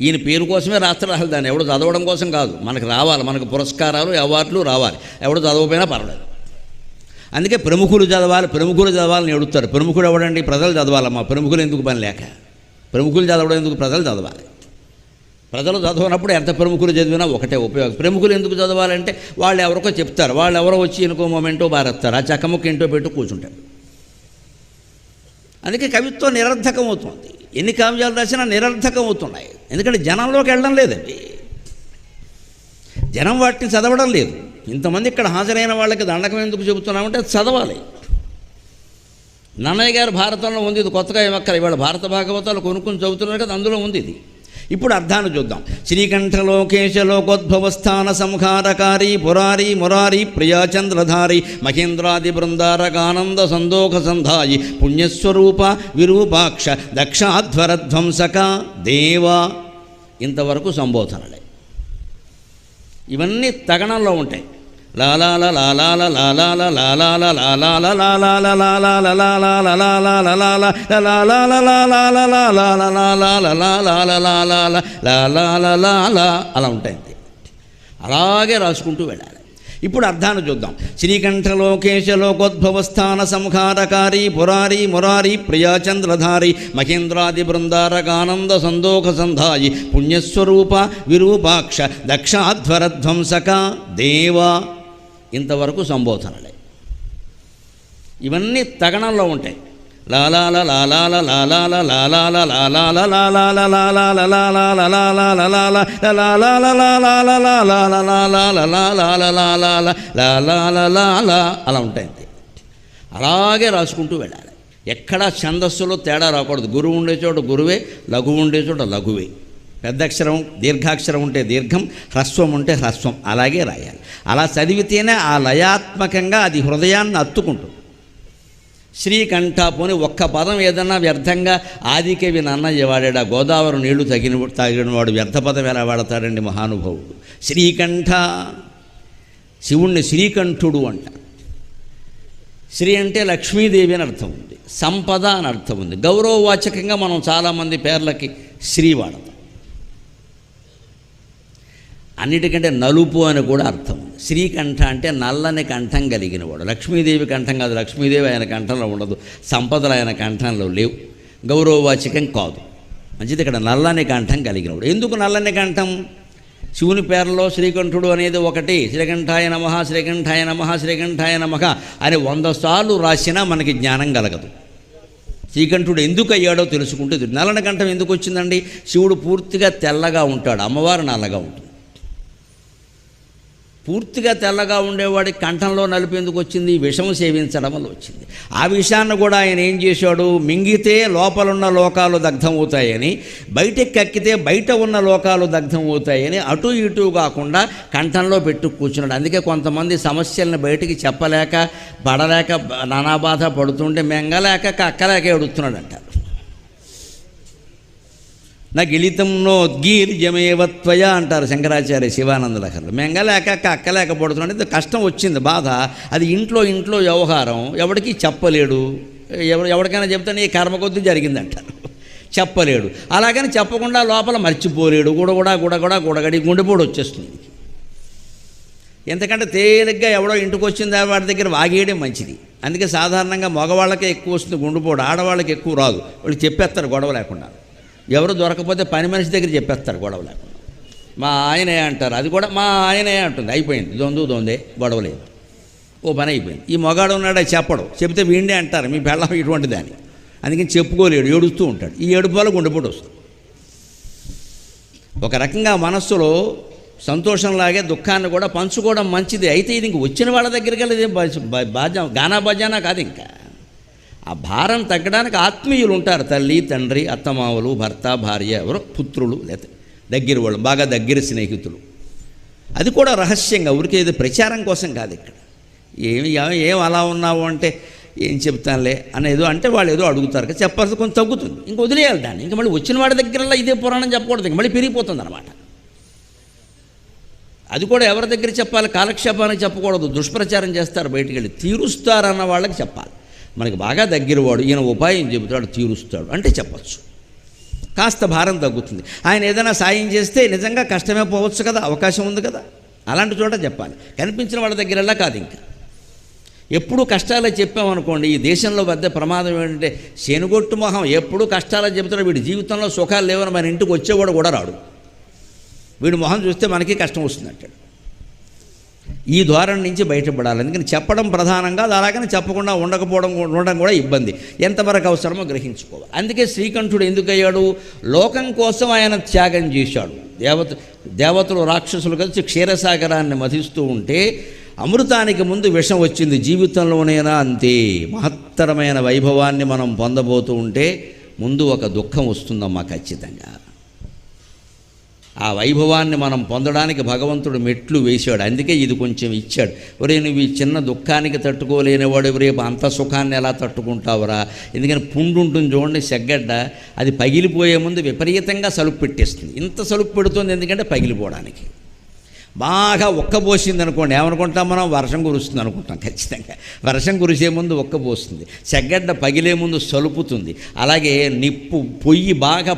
ఈయన పేరు కోసమే రాస్తారు, అసలు దాన్ని ఎవడు చదవడం కోసం కాదు. మనకు రావాలి, మనకు పురస్కారాలు అవార్డులు రావాలి. ఎవడు చదవకపోయినా పర్వాలేదు. అందుకే ప్రముఖులు చదవాలని అడుగుతారు. ప్రముఖుడు ఎవడండి? ప్రజలు చదవాలమ్మా. ప్రముఖులు ఎందుకు పని లేక? ప్రముఖులు చదవడం ఎందుకు? ప్రజలు చదవాలి. ప్రజలు చదవనప్పుడు ఎంత ప్రముఖులు చదివినా ఒకటే ఉపయోగం. ప్రముఖులు ఎందుకు చదవాలంటే వాళ్ళు ఎవరికో చెప్తారు, వాళ్ళు ఎవరో వచ్చి ఇంకో మొమెంటో బారేస్తారు, ఆ చక్కముక్క ఇంటో పెట్టు కూర్చుంటారు. అందుకే కవిత్వం నిరర్థకం అవుతుంది. ఎన్ని కావ్యాలు రాసినా నిరర్థకం అవుతున్నాయి. ఎందుకంటే జనంలోకి వెళ్ళడం లేదండి, జనం వాటిని చదవడం లేదు. ఇంతమంది ఇక్కడ హాజరైన వాళ్ళకి దండకం ఎందుకు చెబుతున్నామంటే అది చదవాలి. నన్నయ్య గారు భారతంలో ఉంది, ఇది కొత్తగా ఏమక్కర్, ఇవాళ భారత భాగవతాలు కొనుక్కొని చదువుతున్నారు కదా, అందులో ఉంది ఇది. ఇప్పుడు అర్థాన్ని చూద్దాం. శ్రీకంఠలోకేశ లోకోద్భవస్థాన సంహారకారి పురారి మురారి ప్రియాచంద్రధారి మహేంద్రాది బృందారకానంద సందోఖ సంధాయి పుణ్యస్వరూప విరూపాక్ష దక్షాధ్వరధ్వంసక దేవా. ఇంతవరకు సంబోధనలే. ఇవన్నీ తగణంలో ఉంటాయి. లాలాల లాలాల లాలాల లాలాల లాలాల లాలాల లాలాల లాలాల లాలాల లాలాల లాలాల అలా ఉంటాయి. అలాగే రాసుకుంటూ వెళ్ళాలి. ఇప్పుడు అర్థాన్ని చూద్దాం. శ్రీకంఠలోకేశ లోకోద్భవస్థాన సంహారకారి పురారి మురారి ప్రియాచంద్రధారి మహేంద్రాది బృందారకానంద సందోఖ సంధాయి పుణ్యస్వరూప విరూపాక్ష దక్షాధ్వరధ్వంసక దేవా. ఇంతవరకు సంబోధనలే. ఇవన్నీ తగణంలో ఉంటాయి. లాలాల లాలాల లాలాల లాలాల లాలాల లాలాల లాలాల లాలాల లాలాల లాలాల లాలాల లాలాల లాలాల అలా ఉంటాయి. అలాగే రాసుకుంటూ వెళ్ళాలి. ఎక్కడా ఛందస్సులో తేడా రాకూడదు. గురువు ఉండే చోట గురువే, లఘువు ఉండే చోట లఘువే. పెద్దక్షరం దీర్ఘాక్షరం ఉంటే దీర్ఘం, హ్రస్వం ఉంటే హ్రస్వం, అలాగే రాయాలి. అలా చదివితేనే ఆ లయాత్మకంగా అది హృదయాన్ని అత్తుకుంటుంది. శ్రీకంఠ పోని ఒక్క పదం ఏదన్నా వ్యర్థంగా ఆదికవి నన్నయ్య వాడాడు. ఆ గోదావరి నీళ్లు తాగినవాడు వ్యర్థ పదం ఎలా వాడతాడండి మహానుభావుడు. శ్రీకంఠ, శివుణ్ణి శ్రీకంఠుడు అంటారు. శ్రీ అంటే లక్ష్మీదేవి అని అర్థం ఉంది, సంపద అని అర్థం ఉంది. గౌరవవాచకంగా మనం చాలామంది పేర్లకి శ్రీ వాడతాం. అన్నిటికంటే నలుపు అని కూడా అర్థం ఉంది. శ్రీకంఠ అంటే నల్లని కంఠం కలిగినవాడు. లక్ష్మీదేవి కంఠం కాదు, లక్ష్మీదేవి ఆయన కంఠంలో ఉండదు, సంపదలు ఆయన కంఠంలో లేవు, గౌరవవాచకం కాదు. మంచిది. ఇక్కడ నల్లని కంఠం కలిగినవాడు. ఎందుకు నల్లని కంఠం? శివుని పేర్లలో శ్రీకంఠుడు అనేది ఒకటి. శ్రీకంఠాయ నమః, శ్రీకంఠాయ నమః, శ్రీకంఠాయ నమః అని 100 సార్లు రాసినా మనకి జ్ఞానం కలగదు. శ్రీకంఠుడు ఎందుకు అయ్యాడో తెలుసుకుంటే నల్లని కంఠం ఎందుకు వచ్చిందండి? శివుడు పూర్తిగా తెల్లగా ఉంటాడు, అమ్మవారు నల్లగా ఉంటుంది. పూర్తిగా తెల్లగా ఉండేవాడి కంఠంలో నలుపు ఎందుకు వచ్చింది? విషం సేవించడం వల్ల వచ్చింది. ఆ విషయాన్ని కూడా ఆయన ఏం చేశాడు? మింగితే లోపలున్న లోకాలు దగ్ధమవుతాయని, బయటకి కక్కితే బయట ఉన్న లోకాలు దగ్ధమవుతాయని అటు ఇటు కాకుండా కంఠంలో పెట్టు కూర్చున్నాడు. అందుకే కొంతమంది సమస్యలను బయటికి చెప్పలేక పడలేక నానా బాధ పడుతుంటే మెంగలేక కక్కలేక ఎడుతున్నాడు అంటారు. నా గిలితం నోద్గీర్యమేవత్వయ అంటారు శంకరాచార్య శివానంద లహరిలో. మెంగలేక అక్కలేక పడుతున్నాడు. కష్టం వచ్చింది, బాధ. అది ఇంట్లో వ్యవహారం, ఎవరికి చెప్పలేడు. ఎవరికైనా చెప్తే నీ కర్మ కొద్దీ జరిగిందంటారు, చెప్పలేడు. అలాగని చెప్పకుండా లోపల మర్చిపోలేడు. గుడగడి గుండెపోటు వచ్చేస్తుంది. ఎందుకంటే తేలిగ్గా ఎవడో ఇంటికి వచ్చింది వాడి దగ్గర వాగేయడం మంచిది. అందుకే సాధారణంగా మగవాళ్ళకే ఎక్కువ వస్తుంది గుండెపోటు, ఆడవాళ్ళకి ఎక్కువ రాదు. వాళ్ళు చెప్పేస్తారు గొడవ లేకుండా. ఎవరు దొరకపోతే పని మనిషి దగ్గర చెప్పేస్తారు గొడవ లేకుండా. మా ఆయనే అంటారు, అది కూడా మా ఆయనే అంటుంది. అయిపోయింది, దొందే గొడవ లేదు, ఓ పని అయిపోయింది. ఈ మగాడు ఉన్నాడు, చెప్పడు. చెబితే వీడినే అంటారు మీ పెళ్ళం ఇటువంటి దాన్ని. అందుకని చెప్పుకోలేడు, ఏడుస్తూ ఉంటాడు. ఈ ఏడుపు వల్ల గుండెపోటు వస్తుంది. ఒక రకంగా మనస్సులో సంతోషంలాగే దుఃఖాన్ని కూడా పంచుకోవడం మంచిది. అయితే ఇది ఇంక వచ్చిన వాళ్ళ దగ్గరికి వెళ్ళేది గానా బజానా కాదు. ఇంకా ఆ భారం తగ్గడానికి ఆత్మీయులు ఉంటారు. తల్లి, తండ్రి, అత్తమామలు, భర్త, భార్య, ఎవరో పుత్రులు, లేదా దగ్గర వాళ్ళు, బాగా దగ్గర స్నేహితులు. అది కూడా రహస్యంగా, ఊరికే ఇది ప్రచారం కోసం కాదు. ఇక్కడ ఏం అలా ఉన్నావు అంటే ఏం చెప్తానులే అనేదో అంటే వాళ్ళు ఏదో అడుగుతారు కదా, చెప్పాల్సి కొంచెం తగ్గుతుంది. ఇంక వదిలేయాలి దాన్ని. ఇంకా మళ్ళీ వచ్చిన వాడి దగ్గరలో ఇదే పురాణం చెప్పకూడదు, ఇంక మళ్ళీ పెరిగిపోతుంది అన్నమాట. అది కూడా ఎవరి దగ్గర చెప్పాలి? కాలక్షేపానికి చెప్పకూడదు. దుష్ప్రచారం చేస్తారు, బయటికి వెళ్ళి తీరుస్తారన్న వాళ్ళకి చెప్పాలి. మనకి బాగా దగ్గరవాడు, ఈయన ఉపాయం చెబుతాడు, తీరుస్తాడు అంటే చెప్పచ్చు. కాస్త భారం తగ్గుతుంది. ఆయన ఏదైనా సాయం చేస్తే నిజంగా కష్టమే పోవచ్చు కదా, అవకాశం ఉంది కదా, అలాంటి చోట చెప్పాలి. కనిపించిన వాళ్ళ దగ్గరలా కాదు. ఇంకా ఎప్పుడు కష్టాలే చెప్పామనుకోండి, ఈ దేశంలో పెద్ద ప్రమాదం ఏంటంటే శనుగొట్టు మొహం ఎప్పుడు కష్టాలే చెబుతాడు. వీడి జీవితంలో సుఖాలు లేవని మన ఇంటికి వచ్చేవాడు కూడా రాడు. వీడి మొహం చూస్తే మనకి కష్టం వస్తుంది అంటాడు. ఈ ద్వారం నుంచి బయటపడాలి. అందుకని చెప్పడం ప్రధానంగా, అలాగని చెప్పకుండా ఉండడం కూడా ఇబ్బంది. ఎంతవరకు అవసరమో గ్రహించుకోవాలి. అందుకే శ్రీకంఠుడు ఎందుకయ్యాడు? లోకం కోసం ఆయన త్యాగం చేశాడు. దేవతలు రాక్షసులు కలిసి క్షీరసాగరాన్ని మధిస్తూ ఉంటే అమృతానికి ముందు విషం వచ్చింది. జీవితంలోనైనా అంతే. మహత్తరమైన వైభవాన్ని మనం పొందబోతూ ఉంటే ముందు ఒక దుఃఖం వస్తుందమ్మా ఖచ్చితంగా. ఆ వైభవాన్ని మనం పొందడానికి భగవంతుడు మెట్లు వేశాడు. అందుకే ఇది కొంచెం ఇచ్చాడు. ఒరే, నువ్వు ఈ చిన్న దుఃఖానికి తట్టుకోలేనివాడు రేపు అంత సుఖాన్ని ఎలా తట్టుకుంటావురా? ఎందుకని పుండు ఉంటుంది చూడండి, సెగ్గడ్డ, అది పగిలిపోయే ముందు విపరీతంగా సలుపు పెట్టేస్తుంది. ఇంత సలుపు పెడుతుంది ఎందుకంటే పగిలిపోవడానికి. బాగా ఒక్కబోసింది అనుకోండి, ఏమనుకుంటాం మనం? వర్షం కురుస్తుంది అనుకుంటాం. ఖచ్చితంగా వర్షం కురిసే ముందు ఒక్కబోస్తుంది. చెగ్గడ్డ పగిలే ముందు సలుపుతుంది. అలాగే నిప్పు పొయ్యి బాగా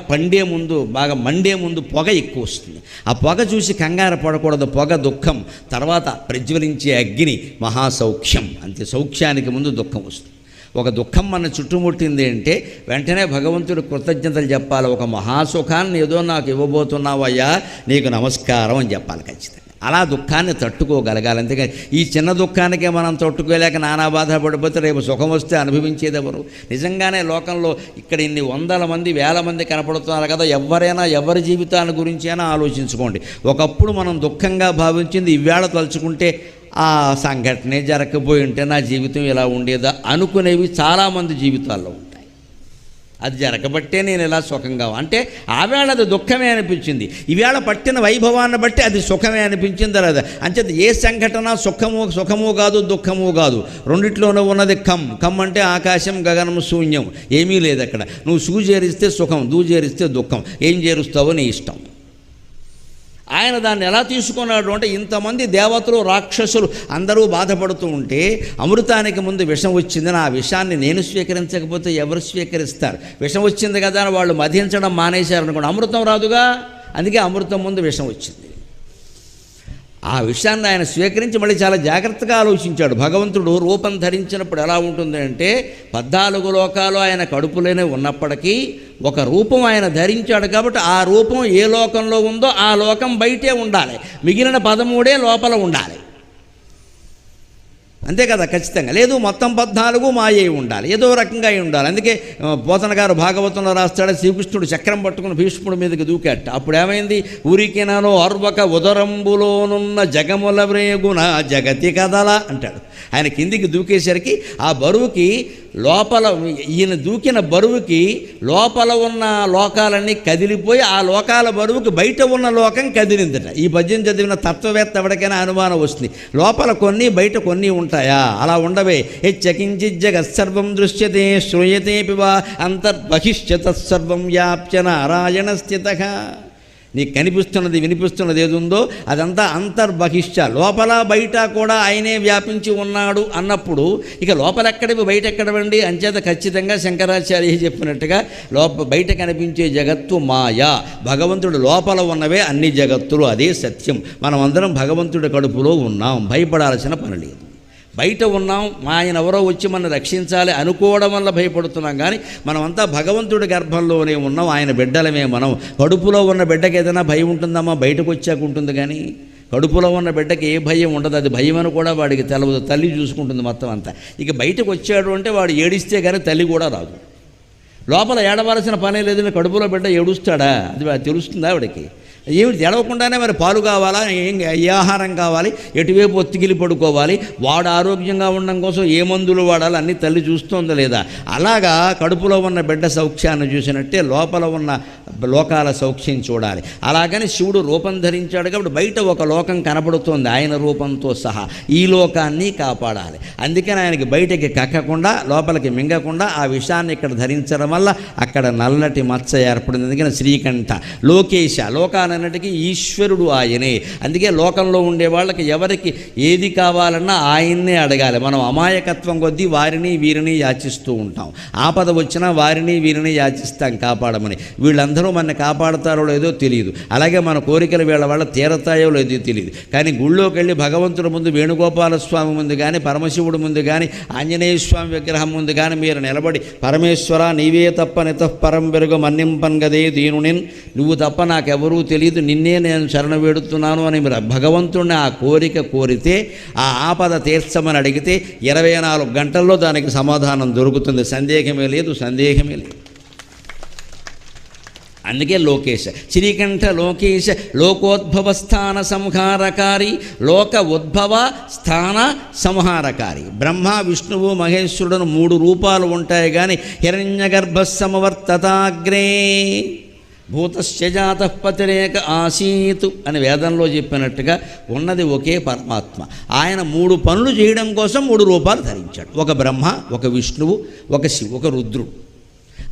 మండే ముందు పొగ ఎక్కువ వస్తుంది. ఆ పొగ చూసి కంగారు పడకూడదు. పొగ దుఃఖం, తర్వాత ప్రజ్వలించే అగ్ని మహాసౌఖ్యం. అంతే. సౌఖ్యానికి ముందు దుఃఖం వస్తుంది. ఒక దుఃఖం మన చుట్టుముట్టింది అంటే వెంటనే భగవంతుడు కృతజ్ఞతలు చెప్పాలి. ఒక మహాసుఖాన్ని ఏదో నాకు ఇవ్వబోతున్నావయ్యా, నీకు నమస్కారం అని చెప్పాలి ఖచ్చితంగా. అలా దుఃఖాన్ని తట్టుకోగలగాలి. అంతేకాని ఈ చిన్న దుఃఖానికే మనం తట్టుకోలేక నానా బాధపడిపోతే రేపు సుఖం వస్తే అనుభవించేది ఎవరు? నిజంగానే లోకంలో ఇక్కడ ఇన్ని వందల మంది వేల మంది కనపడుతున్నారు కదా, ఎవరి జీవితాల గురించి అయినా ఆలోచించుకోండి. ఒకప్పుడు మనం దుఃఖంగా భావించింది ఇవాళ తలుచుకుంటే ఆ సంఘటనే జరగకపోయి ఉంటే నా జీవితం ఇలా ఉండేదా అనుకునేవి చాలామంది జీవితాల్లో ఉంటాయి. అది జరగబట్టే నేను ఇలా సుఖంగా, అంటే ఆవేళ అది దుఃఖమే అనిపించింది, ఈవేళ పట్టిన వైభవాన్ని బట్టి అది సుఖమే అనిపించింది. లేదా అంచేత ఏ సంఘటన సుఖము కాదు, దుఃఖము కాదు, రెండిట్లోనే ఉన్నది కమ్ అంటే ఆకాశం, గగనం, శూన్యం, ఏమీ లేదు అక్కడ. నువ్వు సూ చేరిస్తే సుఖం, దూ చేరిస్తే దుఃఖం, ఏం చేరుస్తావో నీ ఇష్టం. ఆయన దాన్ని ఎలా తీసుకున్నాడు అంటే, ఇంతమంది దేవతలు రాక్షసులు అందరూ బాధపడుతూ ఉంటే అమృతానికి ముందు విషం వచ్చిందని, ఆ విషాన్ని నేను స్వీకరించకపోతే ఎవరు స్వీకరిస్తారు? విషం వచ్చింది కదా అని వాళ్ళు మధించడం మానేశారనుకోండి, అమృతం రాదుగా. అందుకే అమృతం ముందు విషం వచ్చింది. ఆ విషయాన్ని ఆయన స్వీకరించి మళ్ళీ చాలా జాగ్రత్తగా ఆలోచించాడు. భగవంతుడు రూపం ధరించినప్పుడు ఎలా ఉంటుంది అంటే, 14 లోకాలు ఆయన కడుపులోనే ఉన్నప్పటికీ ఒక రూపం ఆయన ధరించాడు కాబట్టి ఆ రూపం ఏ లోకంలో ఉందో ఆ లోకం బయటే ఉండాలి, మిగిలిన 13 లోపల ఉండాలి. అంతే కదా ఖచ్చితంగా. లేదు మొత్తం 14 మాయే ఉండాలి, ఏదో రకంగా అయి ఉండాలి. అందుకే పోతన గారు భాగవతంలో రాస్తాడు, శ్రీకృష్ణుడు చక్రం పట్టుకుని భీష్ముడి మీదకి దూకాట. అప్పుడు ఏమైంది? ఊరికినాలో అర్వక ఉదరంబులోనున్న జగముల వ్రేగున జగతి కదల అంటాడు. ఆయన కిందికి దూకేసరికి ఆ బరువుకి లోపల, ఈయన దూకిన బరువుకి లోపల ఉన్న లోకాలన్నీ కదిలిపోయి ఆ లోకాల బరువుకి బయట ఉన్న లోకం కదిలిందట. ఈ పద్యం చదివిన తత్వవేత్త ఎవరికైనా అనుమానం వస్తుంది, లోపల కొన్ని బయట కొన్ని ఉంటాయా? అలా ఉండవే. హెచ్చకించి జగత్సర్వం దృశ్యతే శ్రూయతే పివా అంతర్బహిష్యతత్సర్వం వ్యాప్య నారాయణ స్థితః. నీకు కనిపిస్తున్నది వినిపిస్తున్నది ఏది ఉందో అదంతా అంతర్బహిష్య, లోపల బయట కూడా ఆయనే వ్యాపించి ఉన్నాడు అన్నప్పుడు ఇక లోపలెక్కడివి బయట ఎక్కడవండి? అంచేత ఖచ్చితంగా శంకరాచార్య చెప్పినట్టుగా బయట కనిపించే జగత్తు మాయా, భగవంతుడు లోపల ఉన్నవే అన్ని జగత్తులు, అదే సత్యం. మనం అందరం భగవంతుడి కడుపులో ఉన్నాం, భయపడాల్సిన పని లేదు. బయట ఉన్నాం, ఆయన ఎవరో వచ్చి మనం రక్షించాలి అనుకోవడం వల్ల భయపడుతున్నాం, కానీ మనమంతా భగవంతుడి గర్భంలోనే ఉన్నాం, ఆయన బిడ్డలమే మనం. కడుపులో ఉన్న బిడ్డకి ఏదైనా భయం ఉంటుందమ్మా? బయటకు వచ్చాక ఉంటుంది, కానీ కడుపులో ఉన్న బిడ్డకి ఏ భయం ఉండదు. అది భయం అని కూడా వాడికి తెలవదు, తల్లి చూసుకుంటుంది మొత్తం అంతా. ఇక బయటకు వచ్చాడు అంటే వాడు ఏడిస్తే కానీ తల్లి కూడా రాదు. లోపల ఏడవలసిన పనే లేదని కడుపులో బిడ్డ ఏడుస్తాడా? అది తెలుస్తుందా ఆవిడకి? ఏమిటి ఏడవకుండానే మరి పాలు కావాలా, ఏ ఆహారం కావాలి, ఎటువైపు ఒత్తిగిలి పడుకోవాలి, వాడు ఆరోగ్యంగా ఉండడం కోసం ఏ మందులు వాడాలి అన్నీ తల్లి చూస్తుందా లేదా? అలాగా కడుపులో ఉన్న బిడ్డ సౌఖ్యాన్ని చూసినట్టే లోపల ఉన్న లోకాల సౌఖ్యం చూడాలి. అలాగని శివుడు రూపం ధరించాడు కాబట్టి బయట ఒక లోకం కనపడుతోంది ఆయన రూపంతో సహా. ఈ లోకాన్ని కాపాడాలి. అందుకని ఆయనకి బయటకి కక్కకుండా లోపలికి మింగకుండా ఆ విషాన్ని ఇక్కడ ధరించడం వల్ల అక్కడ నల్లటి మచ్చ ఏర్పడింది. అందుకని శ్రీకంఠ లోకేశ, లోకాన్ని లోకాలన్నిటికీ ఈశ్వరుడు ఆయనే. అందుకే లోకంలో ఉండే వాళ్ళకి ఎవరికి ఏది కావాలన్నా ఆయన్నే అడగాలి. మనం అమాయకత్వం కొద్దీ వారిని వీరిని యాచిస్తూ ఉంటాం. ఆపద వచ్చినా వారిని వీరిని యాచిస్తాం కాపాడమని. వీళ్ళందరూ మన కాపాడతారో లేదో తెలియదు. అలాగే మన కోరికలు వీళ్ళ వల్ల తీరతాయో లేదో తెలియదు. కానీ గుళ్ళోకి వెళ్ళి భగవంతుడి ముందు, వేణుగోపాలస్వామి ముందు కానీ, పరమశివుడి ముందు కానీ, ఆంజనేయ స్వామి విగ్రహం ముందు కానీ మీరు నిలబడి, పరమేశ్వర నీవే తప్ప నితఃపరం వెరుగ మన్నింపన్గదే దీనునిన్, నువ్వు తప్ప నాకెవరూ తెలియదు, నిన్నే నేను శరణ వేడుతున్నాను అని మీరు భగవంతుడిని ఆ కోరిక కోరితే, ఆ ఆపద తీర్చమని అడిగితే 24 గంటల్లో దానికి సమాధానం దొరుకుతుంది. సందేహమే లేదు, సందేహమే లేదు. అందుకే లోకేశ, శ్రీకంఠ లోకేశ లోకోద్భవ స్థాన సంహారకారి, లోక ఉద్భవ స్థాన సంహారకారి. బ్రహ్మ విష్ణువు మహేశ్వరుడు 3 రూపాలు ఉంటాయి. కానీ హిరణ్యగర్భ సమవర్తతాగ్రే భూతస్య జాతః పతిరేక ఆసీతు అని వేదంలో చెప్పినట్టుగా ఉన్నది ఒకే పరమాత్మ. ఆయన 3 పనులు చేయడం కోసం 3 రూపాలు ధరించాడు. ఒక బ్రహ్మ, ఒక విష్ణువు, ఒక శివు, ఒక రుద్రుడు.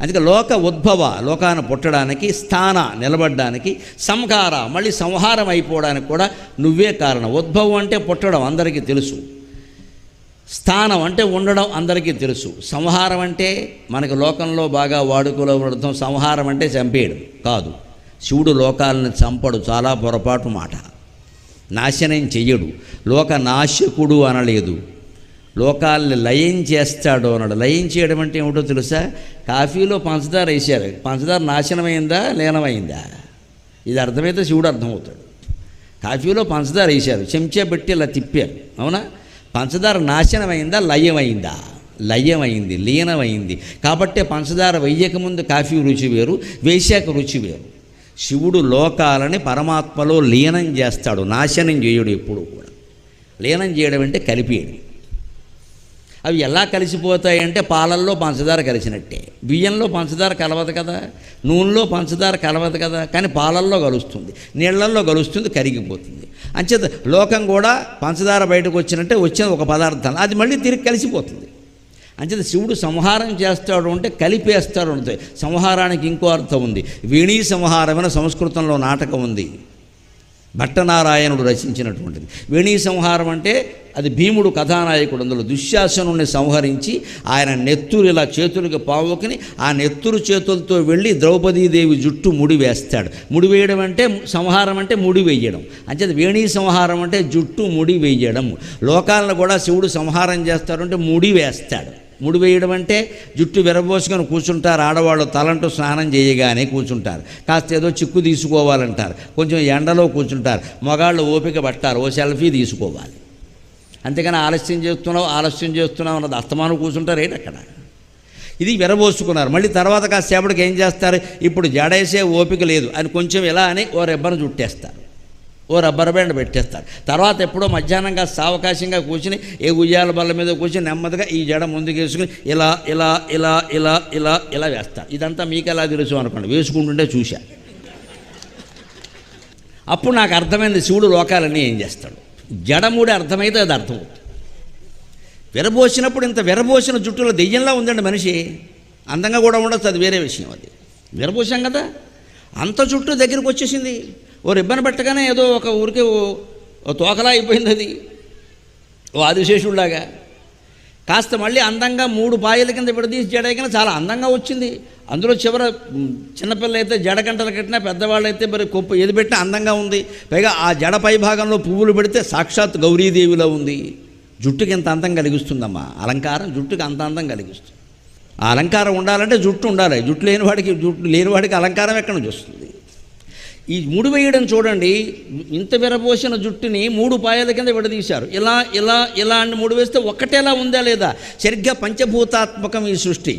అందుకే లోక ఉద్భవ, లోకాన్ని పుట్టడానికి, స్థాన నిలబడ్డానికి, సంహార మళ్ళీ సంహారం అయిపోవడానికి కూడా నువ్వే కారణం. ఉద్భవం అంటే పుట్టడం అందరికీ తెలుసు, స్థానం అంటే ఉండడం అందరికీ తెలుసు, సంహారం అంటే మనకు లోకంలో బాగా వాడుకలో ఉండటం. సంహారం అంటే చంపేయడం కాదు. శివుడు లోకాలను చంపడు, చాలా పొరపాటు మాట. నాశనం చెయ్యడు, లోక నాశకుడు అనలేదు, లోకాల్ని లయం చేస్తాడు అన్నాడు. లయం చేయడం అంటే ఏమిటో తెలుసా? కాఫీలో పంచదార వేశారు, పంచదార నాశనమైందా లీనమైందా? ఇది అర్థమైతే శివుడు అర్థమవుతాడు. కాఫీలో పంచదార వేశారు, చెంచా పెట్టి ఇలా తిప్పారు, అవునా? పంచదార నాశనమైందా లయమైందా? లయమైంది, లీనమైంది. కాబట్టే పంచదార వెయ్యకముందు కాఫీ రుచి వేరు, వేశాక రుచి వేరు. శివుడు లోకాలని పరమాత్మలో లీనం చేస్తాడు, నాశనం చేయడు ఎప్పుడు కూడా. లీనం చేయడం అంటే కలిపేయడం. అవి ఎలా కలిసిపోతాయంటే పాలల్లో పంచదార కలిసినట్టే. బియ్యంలో పంచదార కలవదు కదా, నూనెలో పంచదార కలవదు కదా, కానీ పాలల్లో కలుస్తుంది, నీళ్లల్లో కలుస్తుంది, కరిగిపోతుంది. అంచేత లోకం కూడా పంచదార బయటకు వచ్చినట్టే వచ్చిన ఒక పదార్థం, అది మళ్ళీ తిరిగి కలిసిపోతుంది. అంచేత శివుడు సంహారం చేస్తాడు అంటే కలిపేస్తాడు అంటే. సంహారానికి ఇంకో అర్థం ఉంది. వీణీ సంహారమైన సంస్కృతంలో నాటకం ఉంది, భట్టనారాయణుడు రచించినటువంటిది. వేణీ సంహారం అంటే అది భీముడు కథానాయకుడు. అందులో దుశ్శాసనుడిని సంహరించి ఆయన నెత్తురు ఇలా చేతులకు పావుకుని ఆ నెత్తురు చేతులతో వెళ్ళి ద్రౌపదీదేవి జుట్టు ముడి వేస్తాడు. ముడి వేయడం అంటే సంహారం అంటే ముడి వేయడం. అంచేత వేణీ సంహారం అంటే జుట్టు ముడి వేయడం. లోకాలను కూడా శివుడు సంహారం చేస్తాడు అంటే ముడి వేస్తాడు. ముడి వేయడం అంటే జుట్టు విరబోసుకొని కూర్చుంటారు ఆడవాళ్ళు, తలంటూ స్నానం చేయగానే కూర్చుంటారు, కాస్త ఏదో చిక్కు తీసుకోవాలంటారు, కొంచెం ఎండలో కూర్చుంటారు. మగాళ్ళు ఓపిక పట్టారు, ఓ సెల్ఫీ తీసుకోవాలి. అంతేగాని ఆలస్యం చేస్తున్నావు అన్నది అస్తమానం కూర్చుంటారు ఏంటి అక్కడ. ఇది విరబోసుకున్నారు. మళ్ళీ తర్వాత కాసేపటికి ఏం చేస్తారు, ఇప్పుడు జడేసే ఓపిక లేదు అని కొంచెం ఇలా అని ఓ రెబ్బను చుట్టేస్తారు, ఓ రబ్బర్ బ్యాండ్ పెట్టేస్తారు. తర్వాత ఎప్పుడో మధ్యాహ్నంగా సావకాశంగా కూర్చుని ఏ ఉయ్యాల బల్ల మీద కూర్చుని నెమ్మదిగా ఈ జడ ముందుకు వేసుకుని ఇలా ఇలా ఇలా ఇలా ఇలా ఇలా వేస్తారు. ఇదంతా మీకు ఎలా తెలుసు అనుకోండి, వేసుకుంటుంటే చూశా. అప్పుడు నాకు అర్థమైంది శివుడు లోకాలన్నీ ఏం చేస్తాడు. జడముడి అర్థమైతే అది అర్థమవుతుంది. విరబోసినప్పుడు ఇంత విరబోసిన జుట్టులో దెయ్యంలా ఉందండి మనిషి. అందంగా కూడా ఉండొచ్చు, అది వేరే విషయం. అది విరబోసాం కదా, అంత జుట్టు దగ్గరికి వచ్చేసింది. ఓ రిబ్బన్ పెట్టగానే ఏదో ఒక ఊరికే ఓ తోకలా అయిపోయింది. అది ఓ ఆదిశేషుడిలాగా కాస్త మళ్ళీ అందంగా 3 పాయల కింద విడదీసి జడేకనే చాలా అందంగా వచ్చింది. అందులో చివర చిన్నపిల్లలు అయితే జడ గంటలు కట్టినా, పెద్దవాళ్ళు అయితే మరి కొప్పు ఏది పెట్టినా అందంగా ఉంది. పైగా ఆ జడ పై భాగంలో పువ్వులు పెడితే సాక్షాత్ గౌరీదేవిలో ఉంది. జుట్టుకి ఎంత అందం కలిగిస్తుందమ్మా అలంకారం, జుట్టుకి అంత అందం కలిగిస్తుంది. ఆ అలంకారం ఉండాలంటే జుట్టు ఉండాలి. జుట్టు లేనివాడికి అలంకారం ఎక్కడి నుంచి వస్తుంది? ఈ ముడి వేయడం చూడండి, ఇంత విరబోసిన జుట్టుని 3 పాయల కింద విడదీశారు. ఇలా ఇలా ఇలా అని ముడి వేస్తే ఒక్కటేలా ఉందా లేదా? సరిగ్గా పంచభూతాత్మకం ఈ సృష్టి.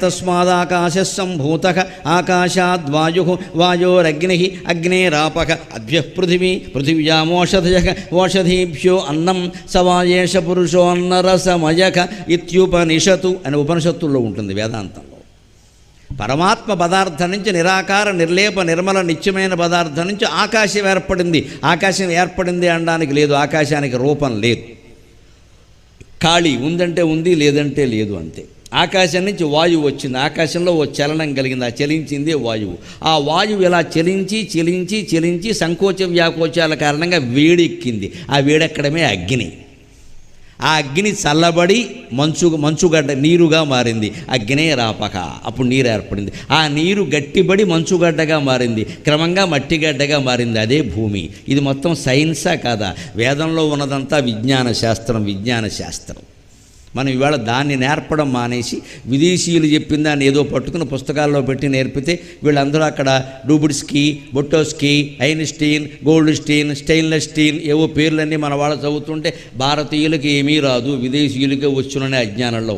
తస్మాదాకాశ సంభూత ఆకాశాద్వాయు వాయోరగ్ని అగ్నేరాపక అద్భ్య పృథివ్యామోషధయ ఓషధీభ్యో అన్నం సవాయేష పురుషో అన్నరసమయక ఇత్యుపనిషతు అని ఉపనిషత్తుల్లో ఉంటుంది వేదాంతంలో. పరమాత్మ పదార్థం నుంచి నిరాకార నిర్లేప నిర్మల నిత్యమైన పదార్థం నుంచి ఆకాశం ఏర్పడింది. ఆకాశం ఏర్పడింది అనడానికి లేదు, ఆకాశానికి రూపం లేదు. ఖాళీ ఉందంటే ఉంది, లేదంటే లేదు, అంతే. ఆకాశం నుంచి వాయువు వచ్చింది, ఆకాశంలో ఓ చలనం కలిగింది, ఆ చలించిందే వాయువు. ఆ వాయువు ఇలా చలించి చలించి చలించి సంకోచ వ్యాకోచాల కారణంగా వేడెక్కింది. ఆ వేడెక్కడమే అగ్ని. ఆ అగ్ని చల్లబడి మంచుగడ్డ నీరుగా మారింది, అగ్నే రాపక. అప్పుడు నీరు ఏర్పడింది. ఆ నీరు గట్టిబడి మంచుగడ్డగా మారింది, క్రమంగా మట్టిగడ్డగా మారింది, అదే భూమి. ఇది మొత్తం సైన్సా కాదా? వేదంలో ఉన్నదంతా విజ్ఞాన శాస్త్రం. మనం ఇవాళ దాన్ని నేర్పడం మానేసి విదేశీయులు చెప్పిన దాన్ని ఏదో పట్టుకుని పుస్తకాల్లో పెట్టి నేర్పితే వీళ్ళందరూ అక్కడ డూబుడ్స్కీ, బొట్టోస్కీ, ఐన్స్టీన్, గోల్డ్స్టీన్, స్టెయిన్లెస్ స్టీన్ ఏవో పేర్లన్నీ మన వాళ్ళు చదువుతుంటే భారతీయులకి ఏమీ రాదు, విదేశీయులకే వచ్చుననే అజ్ఞానంలో